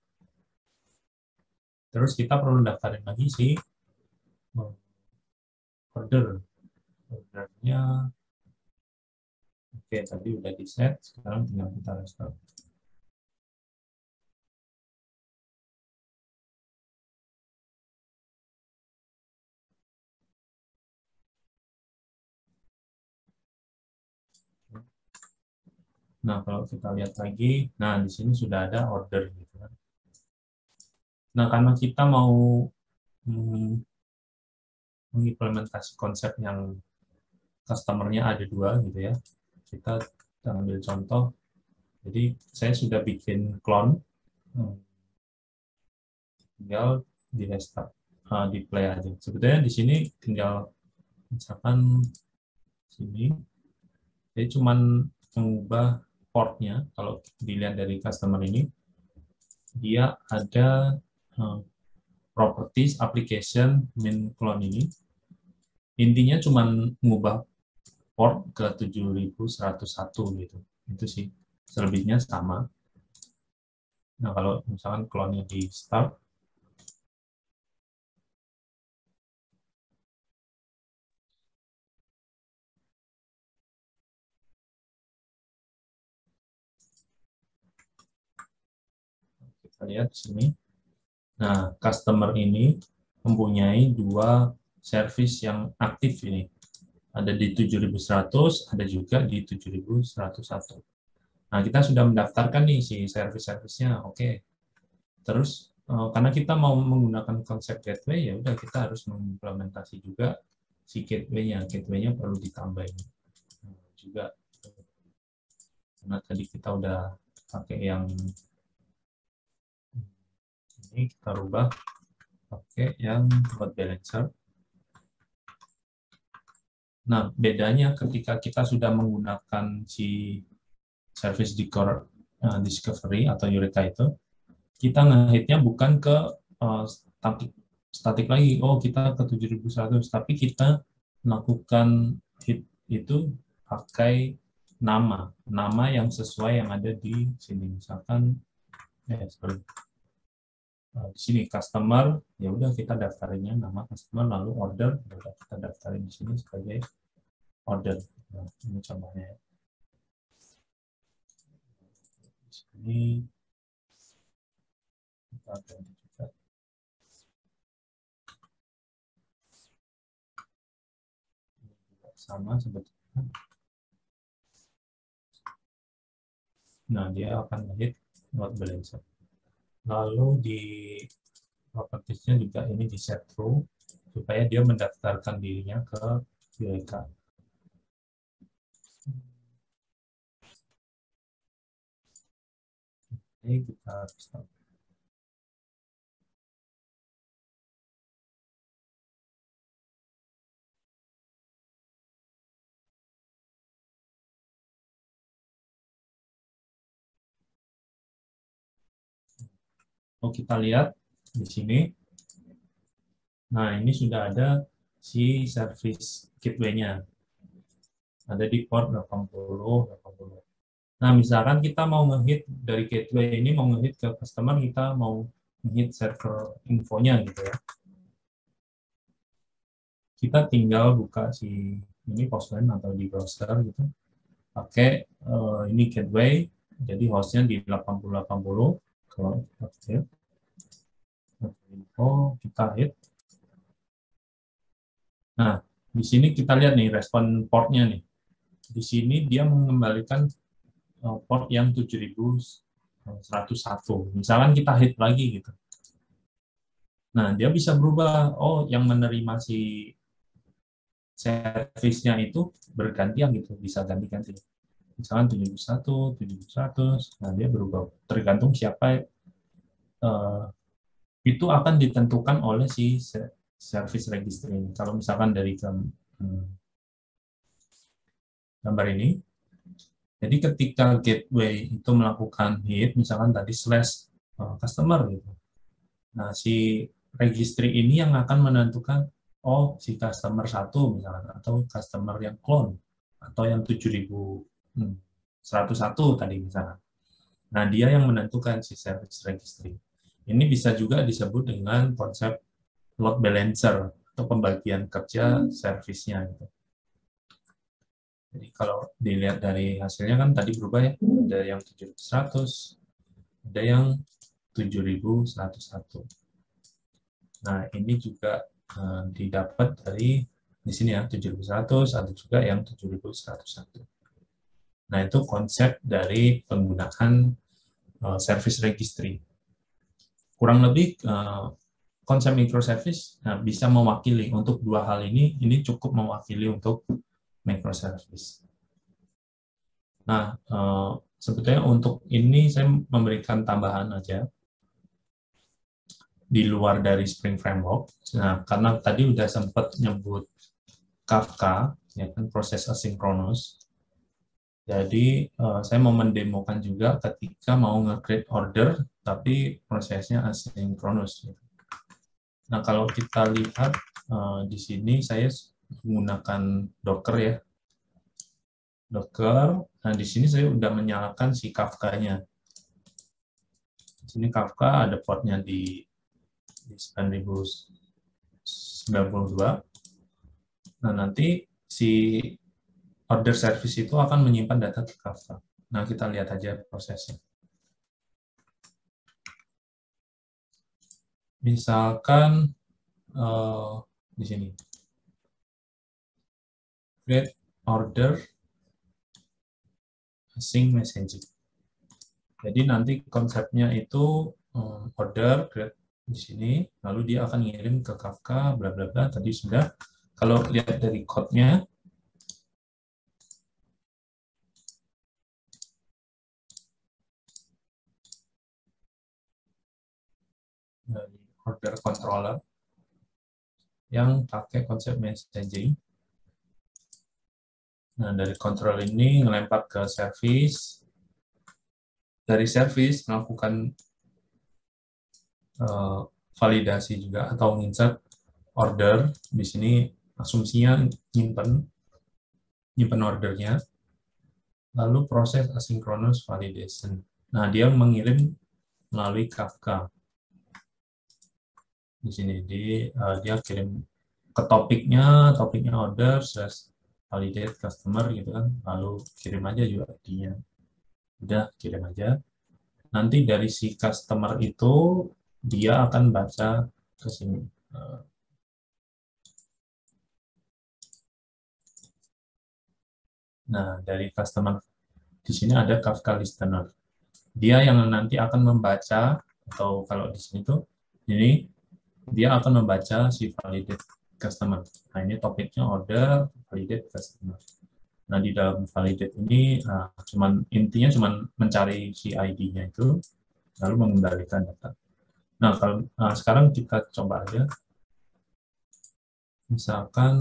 Terus kita perlu daftarin lagi sih ordernya. Oke, tadi udah di set, sekarang tinggal kita restart. Nah, kalau kita lihat lagi, nah di sini sudah ada order gitu kan. Nah, karena kita mau mengimplementasi konsep yang customer-nya ada dua gitu ya, kita ambil contoh. Jadi saya sudah bikin clone, tinggal di restart, di play aja. Sebetulnya di sini tinggal misalkan sini, jadi cuman mengubah portnya. Kalau dilihat dari customer ini, dia ada properties application min clone ini. Intinya cuman mengubah port ke 7101 gitu. Itu sih. Selebihnya sama. Nah, kalau misalkan clone-nya di start, kita lihat di sini. Nah, customer ini mempunyai dua service yang aktif ini. Ada di 7100, ada juga di 7101. Nah, kita sudah mendaftarkan nih si service-service-nya. Oke. Terus karena kita mau menggunakan konsep gateway, ya udah kita harus mengimplementasi juga si gateway-nya. Gateway-nya perlu ditambahin juga. Karena tadi kita udah pakai yang ini, kita rubah pakai yang load balancer. Nah, bedanya ketika kita sudah menggunakan si service discovery atau Eureka itu, kita nge-hitnya bukan ke statik lagi, oh kita ke 7100, tapi kita melakukan hit itu pakai nama yang sesuai yang ada di sini. Misalkan, di sini customer, ya udah kita daftarinnya nama customer, lalu order, ya udah kita daftarin di sini sebagai order. Nah, ini contohnya. Di sini kita ganti juga. Sama sebetulnya. Nah, dia akan hit load balancer. Lalu di propertiesnya juga ini di set true supaya dia mendaftarkan dirinya ke Eureka. Ini kita start. Oh, kita lihat di sini. Nah, ini sudah ada si service gateway-nya. Ada di port 80, 80. Nah, misalkan kita mau nge-hit dari gateway ini, mau nge-hit ke customer, kita mau nge-hit server infonya gitu ya. kita tinggal buka si ini Postman atau di browser gitu, pakai ini gateway, jadi hostnya di 8080. Kalau info kita hit. Nah, di sini kita lihat nih respon portnya nih. Di sini dia mengembalikan port yang 7101. Misalkan kita hit lagi gitu. Nah, dia bisa berubah. Oh, yang menerima si servisnya itu bergantian gitu, bisa ganti-ganti. Misalkan 71, 7100, nah dia berubah. Tergantung siapa, itu akan ditentukan oleh si service registry ini. Kalau misalkan dari gambar ini, jadi ketika gateway itu melakukan hit, misalkan tadi slash customer gitu. Nah, si registry ini yang akan menentukan, oh si customer 1 misalkan, atau customer yang clone, atau yang 7101 tadi misalkan. Nah, dia yang menentukan si service registry. Ini bisa juga disebut dengan konsep load balancer, atau pembagian kerja servisnya gitu. Jadi kalau dilihat dari hasilnya kan tadi berubah ya, ada yang 7100, ada yang 7101. Nah, ini juga didapat dari di sini ya, 7100, ada juga yang 7101. Nah, itu konsep dari penggunaan service registry. Kurang lebih konsep microservice bisa mewakili untuk dua hal ini cukup mewakili untuk microservice. Nah, sebetulnya untuk ini saya memberikan tambahan aja di luar dari Spring Framework. Nah, karena tadi udah sempat nyebut Kafka, ya kan, proses asinkronus. Jadi, saya mau mendemokan juga ketika mau nge-create order, tapi prosesnya asinkronus. Nah, kalau kita lihat di sini saya menggunakan Docker ya. Docker, nah di sini saya udah menyalakan si Kafka-nya. Di sini Kafka ada portnya di 9092. Nah, nanti si order service itu akan menyimpan data ke Kafka. Nah, kita lihat aja prosesnya. Misalkan di sini create order async messaging. Jadi nanti konsepnya itu order create di sini, lalu dia akan ngirim ke Kafka, bla bla bla. Tadi sudah. Kalau lihat dari code-nya, dari order controller yang pakai konsep messaging. Nah, dari control ini ngelempar ke service. Dari service melakukan validasi juga atau insert order. Di sini asumsinya nyimpen ordernya. Lalu proses asynchronous validation. Nah, dia mengirim melalui Kafka. Di sini dia kirim ke topiknya order validate customer gitu kan, lalu kirim aja UID-nya. Udah, kirim aja. Nanti dari si customer itu dia akan baca ke sini. Nah, dari customer di sini ada Kafka listener. Dia yang nanti akan membaca, atau kalau di sini tuh ini dia akan membaca si validate customer. Nah, ini topiknya order validate customer. Nah, di dalam validate ini intinya cuman mencari si ID-nya itu lalu mengembalikan data. Nah, kalau sekarang kita coba aja. Misalkan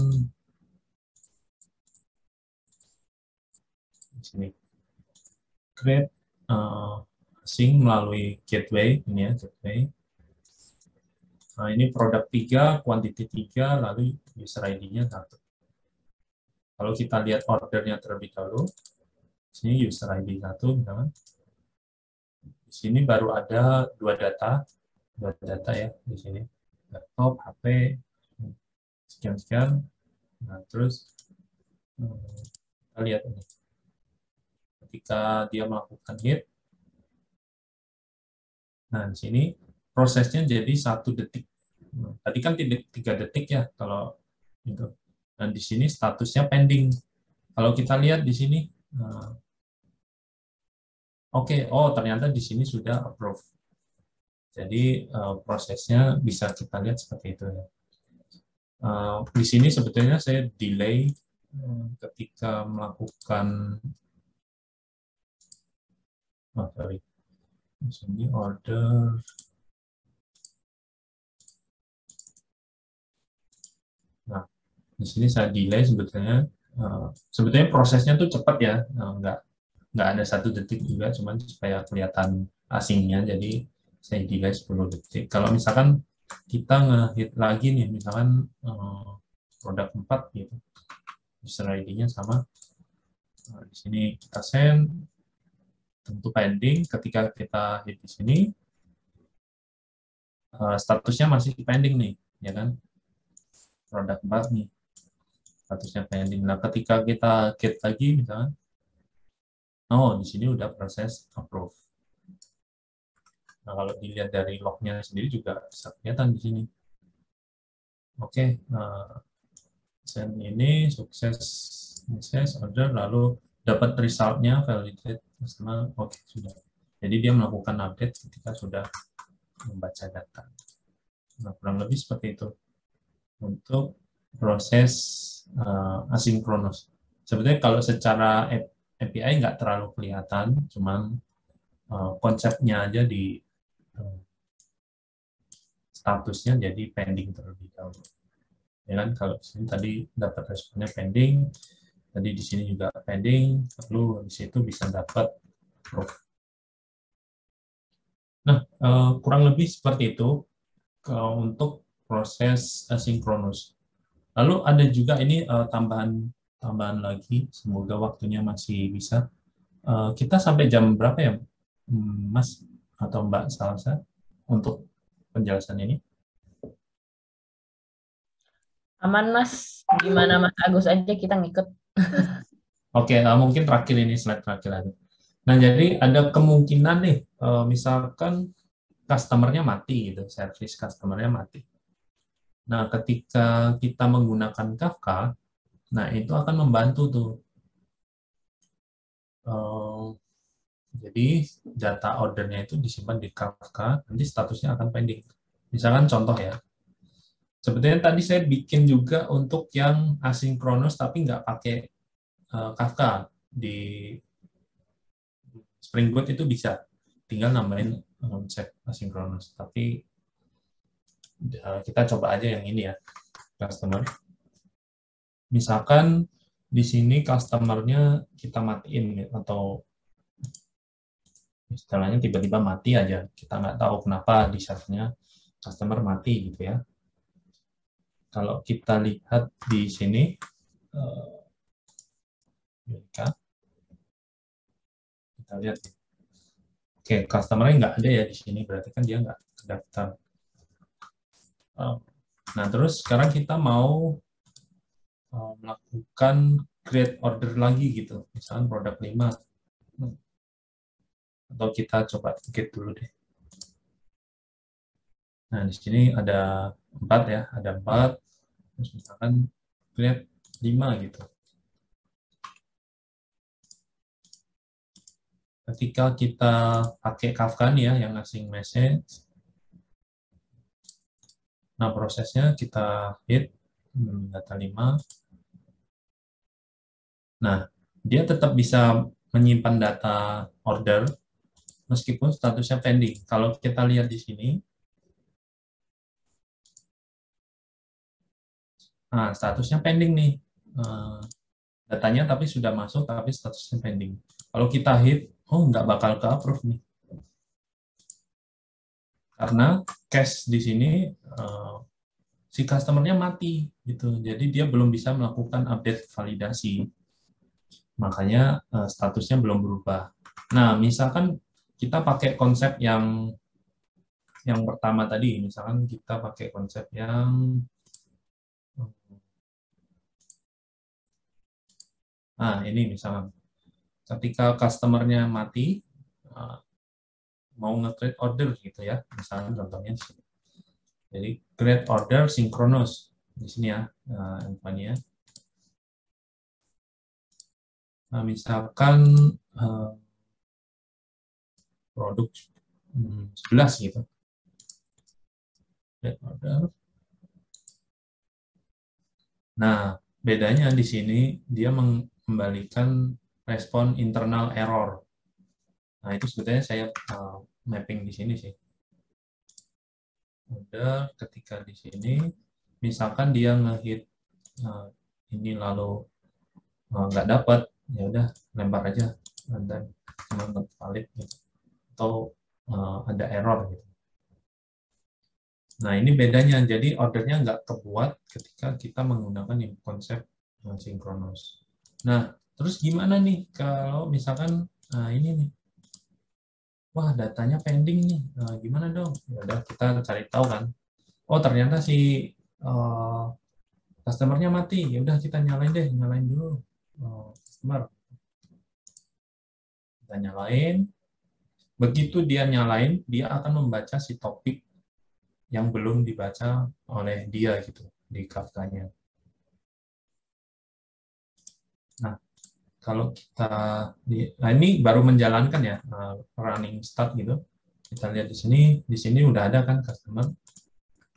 di sini create async melalui gateway ini ya, gateway. Nah, ini produk 3, quantity 3, lalu user ID-nya 1. Kalau kita lihat ordernya terlebih dahulu, sini user ID 1, misalkan. Di sini baru ada dua data ya di sini, laptop, HP. sekian-sekian. Nah, terus kita lihat ini. Ketika dia melakukan hit, nah di sini prosesnya jadi 1 detik. Tadi kan 3 detik ya kalau itu. Dan di sini statusnya pending. Kalau kita lihat di sini, oke, oh ternyata di sini sudah approve. Jadi prosesnya bisa kita lihat seperti itu ya. Di sini sebetulnya saya delay ketika melakukan, di sini order. Nah, di sini saya delay sebetulnya. Sebetulnya prosesnya tuh cepat ya, nggak ada 1 detik juga, cuman supaya kelihatan asingnya, jadi saya delay 10 detik. Kalau misalkan kita nge-hit lagi nih, misalkan produk 4 gitu, user ID-nya sama, di sini kita send, tentu pending. Ketika kita hit di sini, statusnya masih pending nih, ya kan? Produk 4 nih, statusnya pending. Nah, ketika kita get lagi, misalkan, oh, di sini udah proses approve. Nah, kalau dilihat dari lognya sendiri juga bisa kelihatan di sini. Oke, send ini sukses order, lalu dapat resultnya validate customer. Oke, sudah. Jadi dia melakukan update ketika sudah membaca data. Nah, kurang lebih seperti itu untuk proses asinkronus. Sebetulnya kalau secara API nggak terlalu kelihatan, cuman konsepnya aja di statusnya jadi pending terlebih dahulu. Ya kan, kalau di sini tadi dapat responnya pending, tadi di sini juga pending, lalu di situ bisa dapat proof. Nah, kurang lebih seperti itu untuk proses asinkronus. Lalu ada juga ini tambahan lagi, semoga waktunya masih bisa. Kita sampai jam berapa ya, Mas atau Mbak Salsa, untuk penjelasan ini? Aman, Mas. Gimana Mas Agus aja kita ngikut. Oke, mungkin terakhir ini, slide terakhir lagi. Nah, jadi ada kemungkinan nih, misalkan customer-nya mati gitu, service customer-nya mati. Nah, ketika kita menggunakan Kafka, nah itu akan membantu tuh. Jadi data ordernya itu disimpan di Kafka, nanti statusnya akan pending. Misalkan contoh ya, sebetulnya tadi saya bikin juga untuk yang asinkronus tapi nggak pakai Kafka. Di Spring Boot itu bisa, tinggal nambahin set asinkronus. Tapi kita coba aja yang ini ya, customer. Misalkan di sini customer-nya kita matiin atau istilahnya tiba-tiba mati aja, kita nggak tahu kenapa di servernya customer mati gitu ya. Kalau kita lihat di sini, kita lihat, oke, customer-nya nggak ada ya di sini, berarti kan dia nggak terdaftar. Nah, terus sekarang kita mau melakukan create order lagi gitu, misalnya produk 5. Atau kita coba get dulu deh. Nah, di sini ada 4 ya, ada 4. Terus misalkan create 5 gitu. Ketika kita pakai Kafka nih ya, yang async message, nah prosesnya kita hit data 5. Nah, dia tetap bisa menyimpan data order meskipun statusnya pending. Kalau kita lihat di sini, nah statusnya pending nih. Datanya tapi sudah masuk, tapi statusnya pending. Kalau kita hit, oh nggak bakal ke approve nih. Karena cache di sini si customer-nya mati gitu. Jadi dia belum bisa melakukan update validasi. Makanya statusnya belum berubah. Nah, misalkan kita pakai konsep yang pertama tadi, misalkan kita pakai konsep yang Nah, ini misalnya ketika customer-nya mati, mau nge-create order gitu ya, misalnya contohnya di sini. Jadi create order synchronous di sini ya, infonya. Nah, misalkan produk 11 gitu. Create order. Nah, bedanya di sini dia mengembalikan respon internal error. Nah, itu sebetulnya saya mapping di sini sih. Udah ketika di sini, misalkan dia ngehit ini lalu nggak dapat, ya udah lempar aja dan cuma valid gitu. Atau ada error gitu. Nah, ini bedanya. Jadi ordernya nggak kebuat ketika kita menggunakan konsep sinkronus. Nah, terus gimana nih kalau misalkan ini nih, wah datanya pending nih, gimana dong? Ya udah kita cari tahu kan. Oh ternyata si customernya mati. Ya udah kita nyalain dulu customer. Kita nyalain. Begitu dia nyalain, dia akan membaca si topik yang belum dibaca oleh dia gitu di Kafka-nya. Nah, kalau kita nah ini baru menjalankan ya, running start gitu. Kita lihat di sini udah ada kan customer.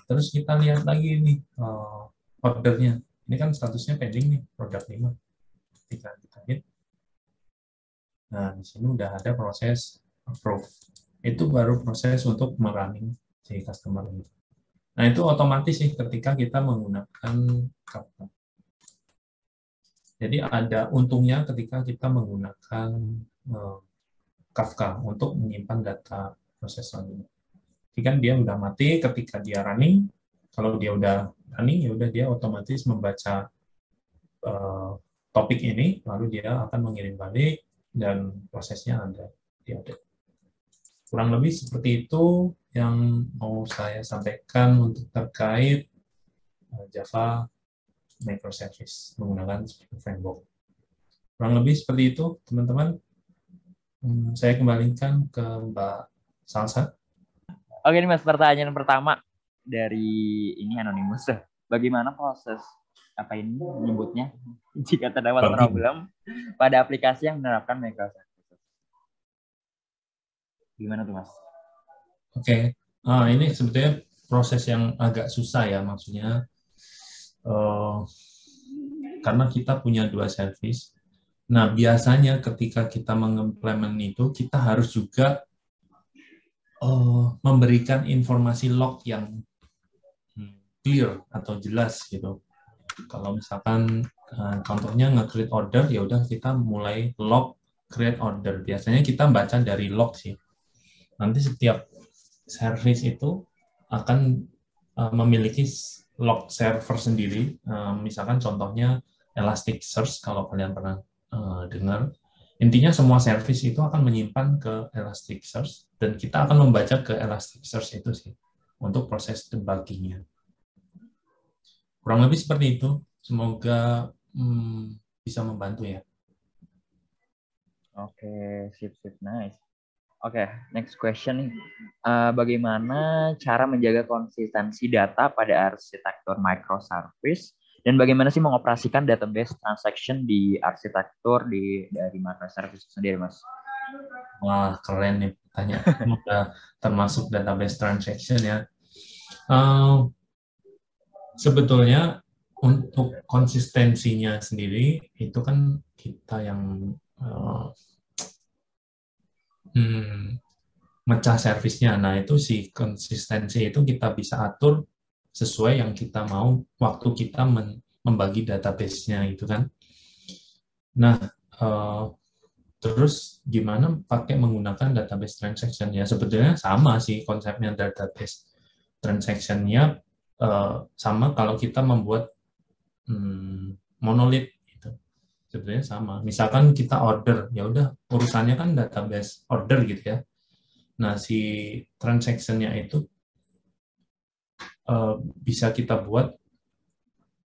Terus kita lihat lagi nih ordernya. Ini kan statusnya pending nih, produk 5. Ketika kita hit. Nah, di sini udah ada proses approve. Itu baru proses untuk merunning si customer ini. Nah, itu otomatis sih ketika kita menggunakan Kafka. Jadi ada untungnya ketika kita menggunakan Kafka untuk menyimpan data proses selanjutnya. Jadi kan dia udah mati ketika dia running. Kalau dia udah running, ya udah dia otomatis membaca topik ini, lalu dia akan mengirim balik dan prosesnya ada diupdate. Kurang lebih seperti itu yang mau saya sampaikan untuk terkait Java microservice menggunakan Spring Framework. Kurang lebih seperti itu, teman-teman. Saya kembalikan ke Mbak Salsa. Oke nih Mas, pertanyaan pertama dari ini anonimus. Bagaimana proses apa ini menyebutnya jika terdapat problem pada aplikasi yang menerapkan microservices? Gimana tuh Mas? Oke, ini sebetulnya proses yang agak susah ya, maksudnya karena kita punya 2 service. Nah, biasanya ketika kita mengimplement itu, kita harus juga memberikan informasi log yang clear atau jelas gitu. Kalau misalkan contohnya nge-create order, ya udah kita mulai log create order. Biasanya kita baca dari log sih. Nanti setiap service itu akan memiliki log server sendiri. Misalkan contohnya Elasticsearch kalau kalian pernah dengar. Intinya semua service itu akan menyimpan ke Elasticsearch dan kita akan membaca ke Elasticsearch itu sih untuk proses debugging-nya. Kurang lebih seperti itu. Semoga bisa membantu ya. Oke, sip, nice. Oke, next question nih. Bagaimana cara menjaga konsistensi data pada arsitektur microservice dan bagaimana sih mengoperasikan database transaction di arsitektur dari microservice sendiri, Mas? Wah, keren nih pertanyaan. Udah termasuk database transaction ya. Sebetulnya untuk konsistensinya sendiri itu kan kita yang mecah servisnya. Nah, itu si konsistensi itu kita bisa atur sesuai yang kita mau waktu kita membagi database-nya itu kan. Nah, terus gimana pakai menggunakan database transaction ya? Sebetulnya sama sih konsepnya database transaction-nya sama kalau kita membuat monolith gitu. Sebetulnya sama. Misalkan kita order, ya udah urusannya kan database order gitu ya. Nah, si transaction-nya itu bisa kita buat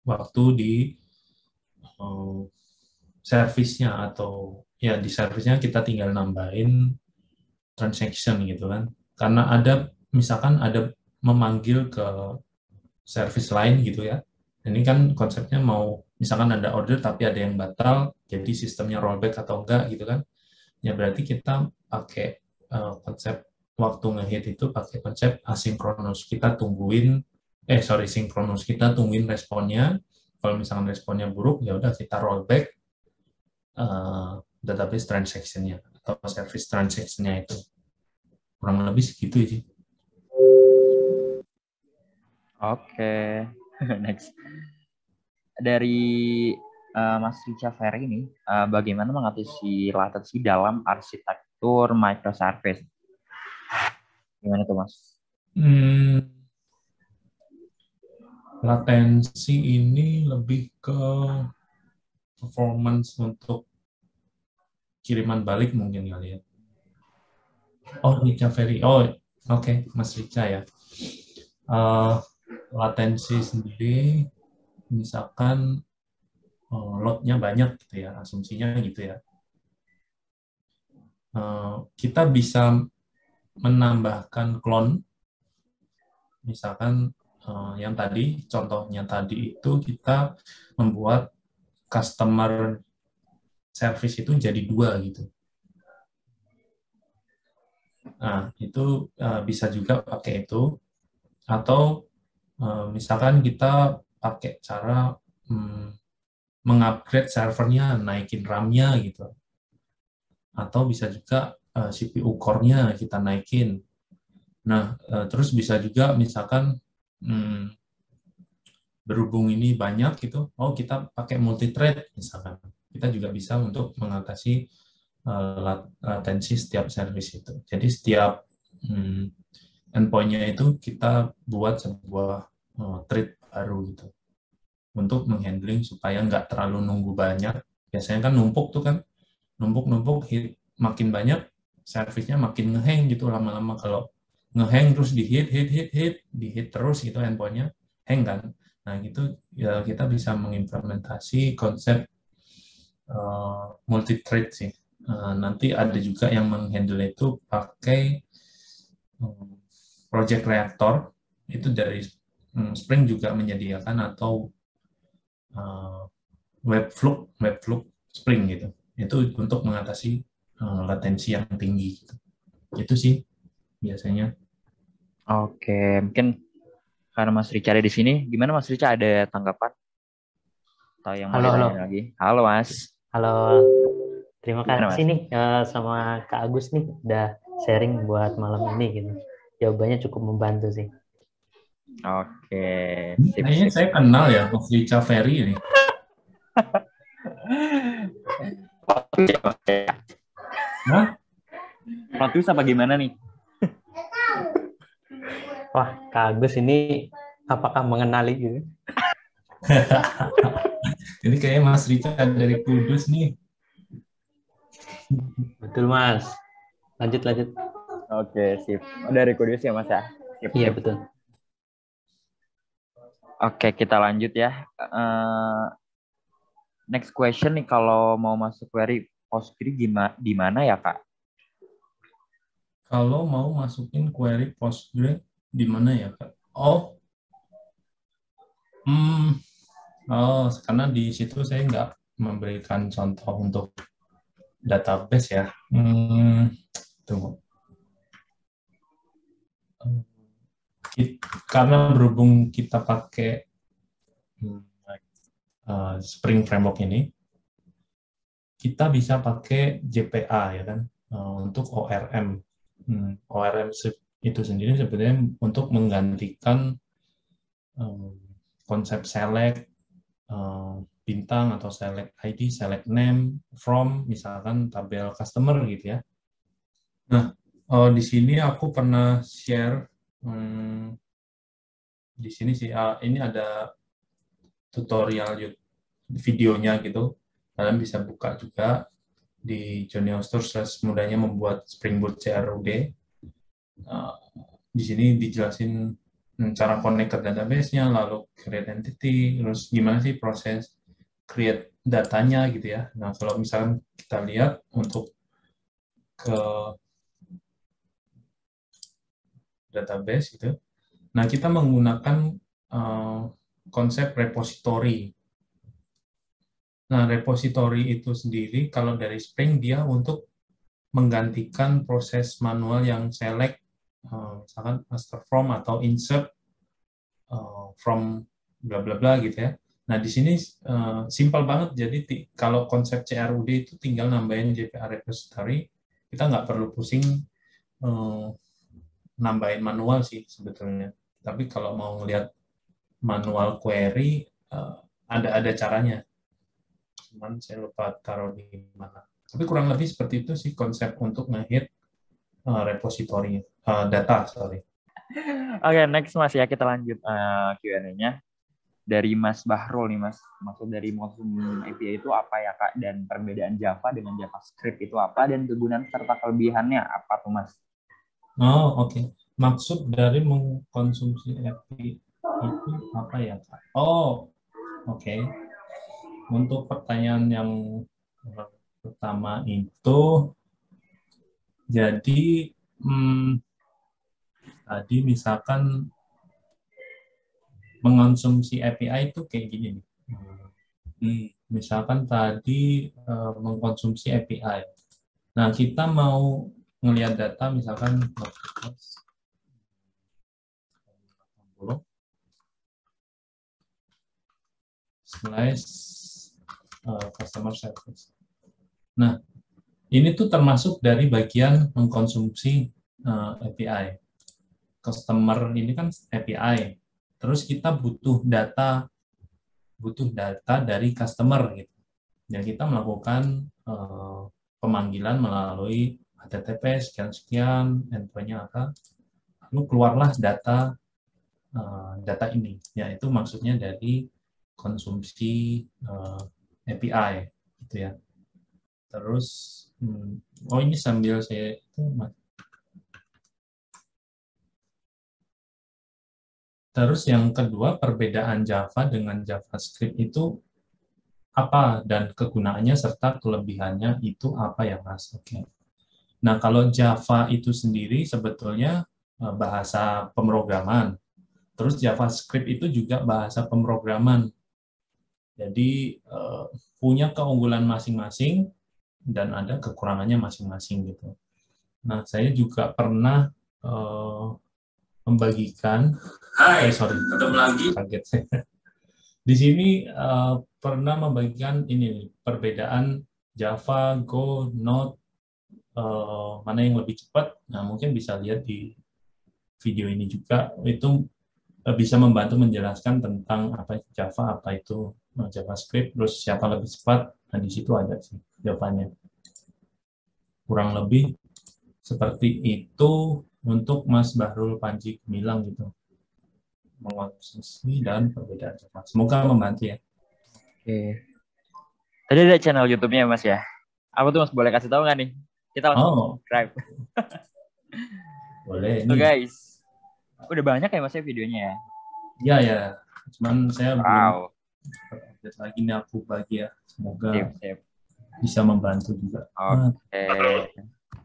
waktu di uh, servisnya, atau ya di servisnya kita tinggal nambahin transaction gitu kan. Karena ada misalkan ada memanggil ke service lain gitu ya. Ini kan konsepnya mau misalkan ada order tapi ada yang batal, jadi sistemnya rollback atau enggak gitu kan. Ya berarti kita pakai konsep waktu ngehit itu pakai konsep asinkronus. Kita tungguin sinkronus. Kita tungguin responnya. Kalau misalkan responnya buruk, ya udah kita rollback database transaction-nya atau service transaction-nya itu. Kurang lebih segitu sih. Oke. Next. Dari Mas Richa Ferry ini, bagaimana mengatasi latency dalam arsitektur microservice? Gimana tuh, Mas? Latensi ini lebih ke performance untuk kiriman balik mungkin kali ya. Oh, Richa Ferry. Oh, oke, Mas Richa ya. Latensi sendiri, misalkan load-nya banyak gitu ya, asumsinya gitu ya. Kita bisa menambahkan clone, misalkan yang tadi, contohnya tadi itu kita membuat customer service itu jadi 2 gitu. Nah, itu bisa juga pakai itu. Atau misalkan kita pakai cara mengupgrade servernya, naikin RAM-nya gitu. Atau bisa juga CPU core-nya kita naikin. Nah, terus bisa juga misalkan berhubung ini banyak gitu, kita pakai multi-thread misalkan. Kita juga bisa untuk mengatasi latensi setiap service itu. Jadi setiap endpoint-nya itu kita buat sebuah thread baru gitu untuk menghandling supaya nggak terlalu nunggu banyak. Biasanya kan numpuk tuh kan, numpuk hit makin banyak, service-nya makin ngehang gitu lama-lama. Kalau ngehang terus di hit terus gitu endpoint-nya hang kan. Nah gitu ya, kita bisa mengimplementasi konsep multi-thread sih. Nanti ada juga yang menghandle itu pakai project reactor, itu dari Spring juga menyediakan, atau Webflow Spring gitu. Itu untuk mengatasi latensi yang tinggi gitu. Itu sih biasanya. Oke, mungkin karena Mas Richa ada di sini, gimana Mas Richa, ada tanggapan? Atau yang mau ditanya lagi? Halo Mas. Halo, terima Gimana, kasih Mas? nih sama Kak Agus nih udah sharing buat malam ini gitu. Jawabannya cukup membantu sih. Oke, Kayaknya saya kenal ya Mas Richa Ferry ini. Hah? Platus apa gimana nih? Wah, Kak Agus ini apakah mengenali gitu? Jadi kayaknya Mas Richa dari Kudus nih. Betul Mas. Lanjut. Oke, sip. Dari Kudus ya Mas ya? Sip, Iya, sip. betul. Oke, kita lanjut ya. Next question nih, kalau mau masuk query Postgre di mana ya, Kak? Kalau mau masukin query Postgre di mana ya, Kak? Karena di situ saya nggak memberikan contoh untuk database ya. Tunggu. Karena berhubung kita pakai Spring Framework ini, kita bisa pakai JPA ya kan, untuk ORM. ORM itu sendiri sebenarnya untuk menggantikan konsep select bintang atau select ID, select name from misalkan tabel customer gitu ya. Nah, di sini aku pernah share di sini sih, ini ada tutorial videonya gitu. Kalian bisa buka juga di Johnny Osters mudahnya membuat Spring Boot CRUD. Di sini dijelasin cara connect ke database-nya, lalu create entity, terus gimana sih proses create datanya gitu ya. Nah, kalau misalkan kita lihat untuk ke database gitu, nah kita menggunakan konsep repository. Nah, repository itu sendiri kalau dari Spring dia untuk menggantikan proses manual yang select, misalkan master from atau insert from bla bla bla gitu ya. Nah, di sini simpel banget. Jadi kalau konsep CRUD itu tinggal nambahin JPA repository, kita nggak perlu pusing nambahin manual sih sebetulnya. Tapi kalau mau ngelihat manual query, ada caranya. Cuman saya lupa taruh di mana. Tapi kurang lebih seperti itu sih konsep untuk nge-hit repository data, sorry. Oke, next Mas ya, kita lanjut Q&A-nya. Dari Mas Bahrul nih Mas, maksud dari konsum API itu apa ya Kak, dan perbedaan Java dengan JavaScript itu apa, dan kegunaan serta kelebihannya apa tuh Mas? Oh, oke. Maksud dari mengkonsumsi API itu apa ya Kak? Oh, oke. Untuk pertanyaan yang pertama itu, jadi tadi misalkan mengonsumsi API itu kayak gini nih. Misalkan tadi mengkonsumsi API. Nah, kita mau ngelihat data misalkan customer service. Nah, ini tuh termasuk dari bagian mengkonsumsi API. Customer ini kan API. Terus kita butuh data dari customer gitu. Ya, kita melakukan pemanggilan melalui HTTP sekian endpoint-nya apa, lalu keluarlah data ini. Ya, itu maksudnya dari konsumsi API gitu ya. Terus ini sambil saya itu terus yang kedua, perbedaan Java dengan JavaScript itu apa dan kegunaannya serta kelebihannya itu apa ya Mas? Oke. Nah, kalau Java itu sendiri sebetulnya bahasa pemrograman. Terus JavaScript itu juga bahasa pemrograman. Jadi punya keunggulan masing-masing dan ada kekurangannya masing-masing gitu. Nah, saya juga pernah membagikan, ketemu lagi, kaget saya. Di sini pernah membagikan ini perbedaan Java, Go, Node, mana yang lebih cepat. Nah, mungkin bisa lihat di video ini juga, itu bisa membantu menjelaskan tentang apa itu Java, apa itu JavaScript, terus siapa lebih cepat. Nah, di situ ada sih jawabannya. Kurang lebih seperti itu untuk Mas Bahrul Panji Gemilang gitu. Mengonsumsi dan perbedaan Java. Semoga membantu ya. Oke. Tadi ada channel YouTube-nya Mas ya. Apa tuh Mas, boleh kasih tahu nggak nih? Kita langsung subscribe. Boleh. So guys, udah banyak ya Mas ya videonya ya? Iya ya. Cuman saya belum update lagi nih, aku bagi ya. Semoga bisa membantu juga.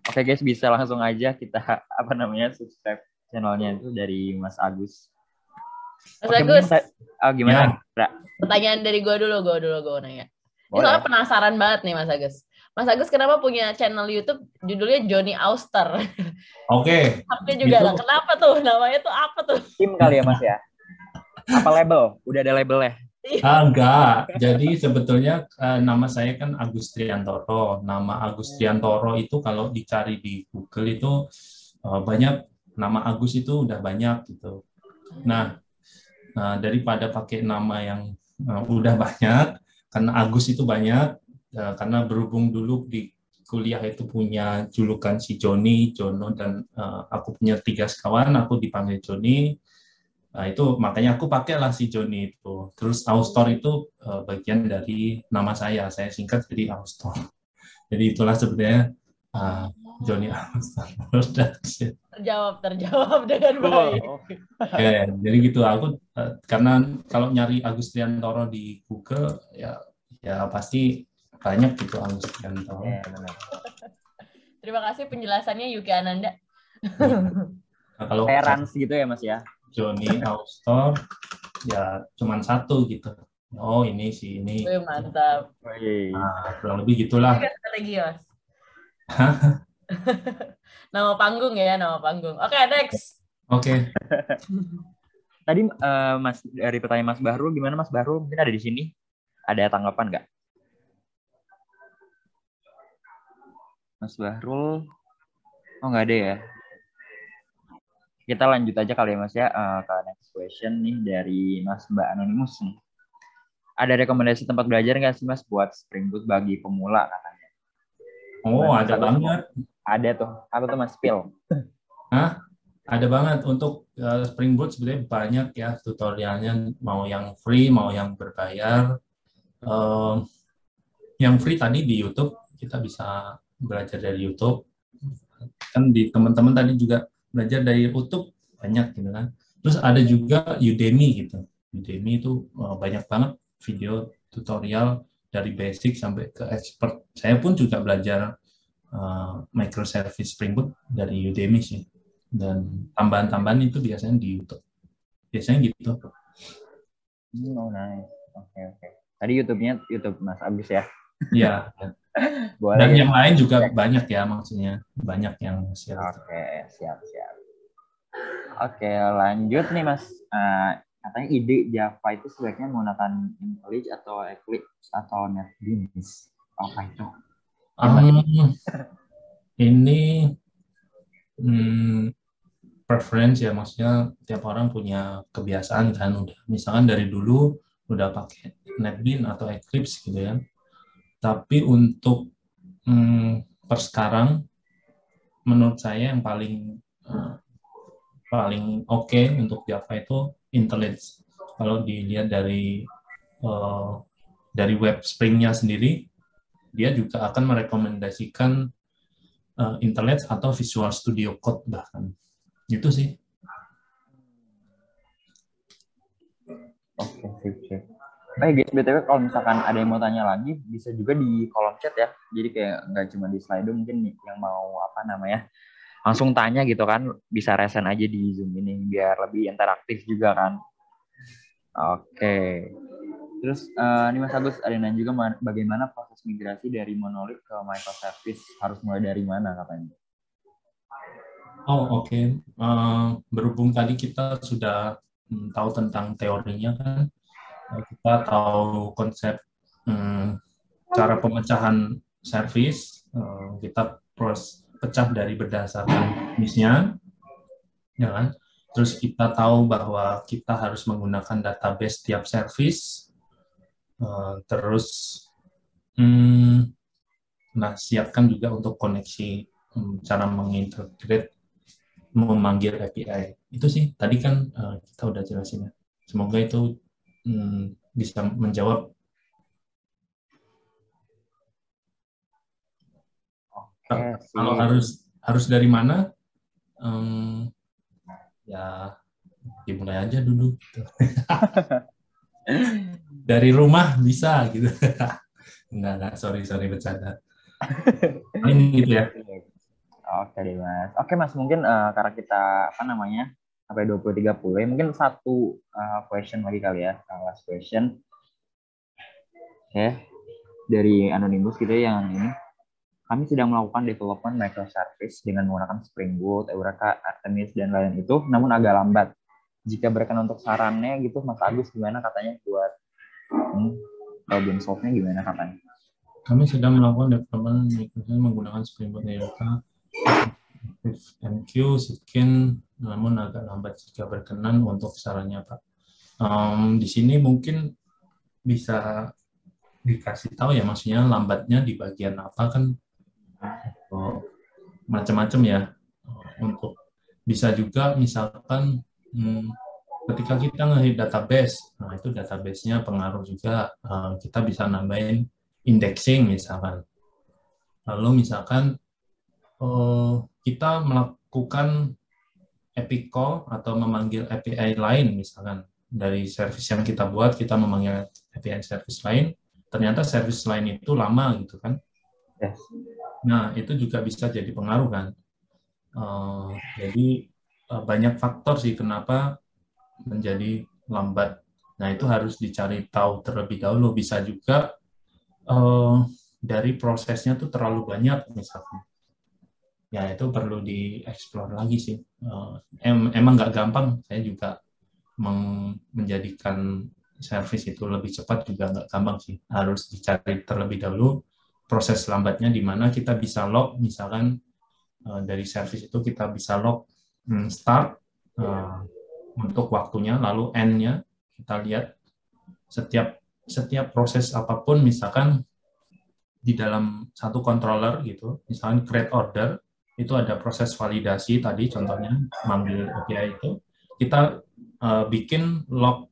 Oke guys, bisa langsung aja kita subscribe channelnya itu dari Mas Agus. Mas Agus. Gimana? Ya. Pertanyaan dari gue dulu nanya. Ini soalnya penasaran banget nih Mas Agus. Mas Agus kenapa punya channel YouTube judulnya Johnny Auster? Oke. Tapi juga gitu. Kenapa tuh? Namanya tuh apa tuh? Tim kali ya Mas ya? Apa label? Udah ada labelnya? Enggak. Jadi sebetulnya nama saya kan Agus Triantoro. Nama Agus Triantoro itu kalau dicari di Google itu banyak, nama Agus itu udah banyak gitu. Nah, daripada pakai nama yang udah banyak, karena Agus itu banyak, karena berhubung dulu di kuliah itu punya julukan si Joni, Jono, dan aku punya 3 sekawan, aku dipanggil Joni. Nah, itu makanya aku pakailah si Joni itu. Terus Austor itu bagian dari nama saya singkat jadi Austor. Jadi itulah sebenarnya Joni Austor. terjawab dengan baik. Ya, jadi gitu. Aku karena kalau nyari Agustiantoro di Google ya pasti banyak gitu Agustiantoro. Ya, benar. Terima kasih penjelasannya Yuki Ananda. Nah, kalau Terans gitu ya Mas ya. Johnny Austor ya cuman satu gitu. Oh ini sih ini. Wih, mantap. Nah, kurang lebih gitulah. Strategi Mas. Nama panggung ya, nama panggung. Oke, next. Oke. Tadi Mas dari pertanyaan Mas Bahrul, gimana Mas Bahrul? Mungkin ada di sini. Ada tanggapan nggak? Mas Bahrul? Oh nggak ada ya. Kita lanjut aja kali ya Mas ya ke next question nih dari Mas Mbak Anonymous nih. Ada rekomendasi tempat belajar nggak sih Mas buat Spring Boot bagi pemula katanya? Oh ada banget. Ada tuh. Apa tuh Mas Phil? Hah? Ada banget untuk Spring Boot sebenarnya banyak ya tutorialnya, mau yang free mau yang berbayar. Yang free tadi di YouTube, kita bisa belajar dari YouTube. Kan di teman-teman tadi juga belajar dari YouTube banyak gitu kan. Terus ada juga Udemy gitu. Udemy itu banyak banget video tutorial dari basic sampai ke expert. Saya pun juga belajar microservice Spring Boot dari Udemy sih. Dan tambahan-tambahan itu biasanya di YouTube. Biasanya gitu. Oh nice. Oke. Tadi YouTube-nya YouTube Mas Agus ya? Iya. Boleh. Dan yang lain juga banyak ya maksudnya. Banyak yang share. Oke, siap. Oke, lanjut nih Mas. Katanya ide Java itu sebaiknya menggunakan IntelliJ atau Eclipse atau NetBeans. Apa itu? Ini preference ya, maksudnya tiap orang punya kebiasaan kan. Misalkan dari dulu udah pakai NetBeans atau Eclipse gitu ya. Tapi untuk per sekarang menurut saya yang paling oke untuk Java itu IntelliJ. Kalau dilihat dari web Spring-nya sendiri, dia juga akan merekomendasikan IntelliJ atau Visual Studio Code bahkan. Itu sih. Oke, sip. Guys, BTW kalau misalkan ada yang mau tanya lagi, bisa juga di kolom chat ya. Jadi kayak nggak cuma di Slido, mungkin yang mau langsung tanya gitu kan, bisa resen aja di Zoom ini biar lebih interaktif juga kan. Oke. Terus ini Mas Agus ada yang nanya juga bagaimana proses migrasi dari monolith ke microservice, harus mulai dari mana katanya? Oh oke. Berhubung tadi kita sudah tahu tentang teorinya kan, kita tahu konsep cara pemecahan service, kita pecah dari berdasarkan jenisnya, ya kan? Terus kita tahu bahwa kita harus menggunakan database tiap service, terus siapkan juga untuk koneksi, cara mengintegrate, memanggil API. Itu sih tadi kan kita udah jelasin ya. Semoga itu bisa menjawab. Kalau harus dari mana? Ya dimulai aja dulu. Dari rumah bisa gitu. Enggak, sorry bercanda. Ini gitu ya. Oke deh Mas. Oke Mas, mungkin karena kita sampai 20.30, mungkin satu question lagi kali ya, last question. Oke. Dari Anonymous gitu yang ini. Kami sedang melakukan development microservice dengan menggunakan Spring Boot, Eureka, Artemis, dan lain itu, namun agak lambat. Jika berkenan untuk sarannya gitu, Mas Agus gimana katanya buat problem solve-nya gimana katanya? Kami sedang melakukan development microservice menggunakan Spring Boot, Eureka, MQ, Sitkin, namun agak lambat. Jika berkenan untuk sarannya Pak. Di sini mungkin bisa dikasih tahu ya, maksudnya lambatnya di bagian apa kan? Macam-macam ya. Untuk bisa juga misalkan ketika kita nge-hit database, nah itu database-nya pengaruh juga, kita bisa nambahin indexing misalkan. Lalu misalkan kita melakukan API call atau memanggil API lain, misalkan dari service yang kita buat, kita memanggil API service lain, ternyata service lain itu lama gitu kan. Yes. Nah, itu juga bisa jadi pengaruh kan. Jadi banyak faktor sih kenapa menjadi lambat. Nah, itu harus dicari tahu terlebih dahulu. Bisa juga dari prosesnya tuh terlalu banyak misalkan. Ya, itu perlu dieksplor lagi sih. Emang nggak gampang. Saya juga menjadikan service itu lebih cepat juga nggak gampang sih. Harus dicari terlebih dahulu proses lambatnya di mana kita bisa log, misalkan dari service itu kita bisa log start untuk waktunya, lalu end-nya kita lihat setiap proses apapun, misalkan di dalam satu controller gitu, misalkan create order, itu ada proses validasi tadi, contohnya manggil API itu, kita bikin log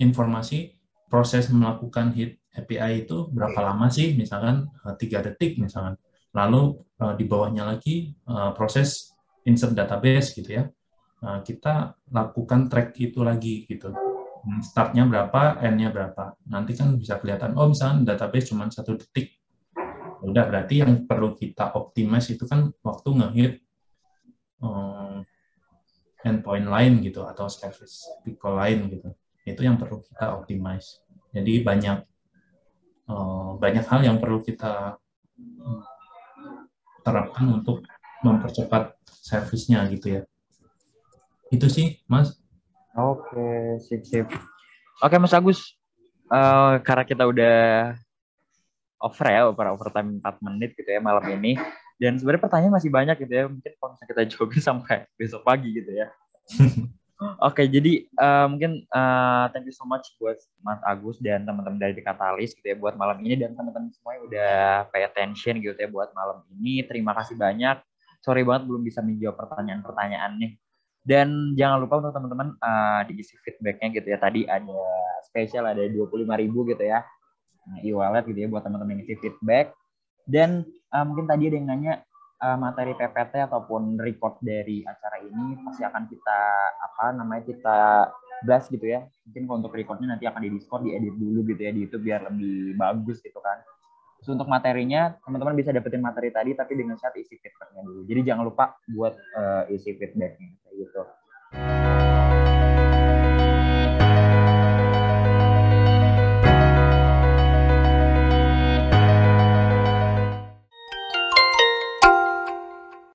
informasi proses melakukan hit API itu berapa lama sih, misalkan 3 detik misalkan. Lalu di bawahnya lagi proses insert database gitu ya. Kita lakukan track itu lagi gitu. Startnya berapa, end-nya berapa. Nanti kan bisa kelihatan, oh misalkan database cuma 1 detik. Udah, berarti yang perlu kita optimize itu kan waktu nge-hit endpoint lain gitu, atau service call lain gitu. Itu yang perlu kita optimize. Jadi banyak hal yang perlu kita terapkan untuk mempercepat servisnya gitu ya. Itu sih, Mas. Oke, sip. Oke, Mas Agus. Karena kita udah overtime 4 menit gitu ya malam ini. Dan sebenarnya pertanyaan masih banyak gitu ya. Mungkin kalau misalnya kita jawabin sampai besok pagi gitu ya. Oke, jadi mungkin thank you so much buat Mas Agus dan teman-teman dari Katalis gitu ya buat malam ini, dan teman-teman semua yang udah pay attention gitu ya buat malam ini. Terima kasih banyak. Sorry banget belum bisa menjawab pertanyaan-pertanyaannya. Dan jangan lupa untuk teman-teman diisi feedback-nya gitu ya. Tadi ada spesial, ada 25.000 gitu ya. E-wallet gitu ya buat teman-teman yang isi feedback. Dan mungkin tadi ada yang nanya materi PPT ataupun record dari acara ini pasti akan kita kita blast gitu ya. Mungkin kalau untuk recordnya nanti akan di Discord, diedit dulu gitu ya di YouTube biar lebih bagus gitu kan. Terus untuk materinya teman-teman bisa dapetin materi tadi tapi dengan syarat isi feedbacknya dulu. Jadi jangan lupa buat isi feedbacknya gitu.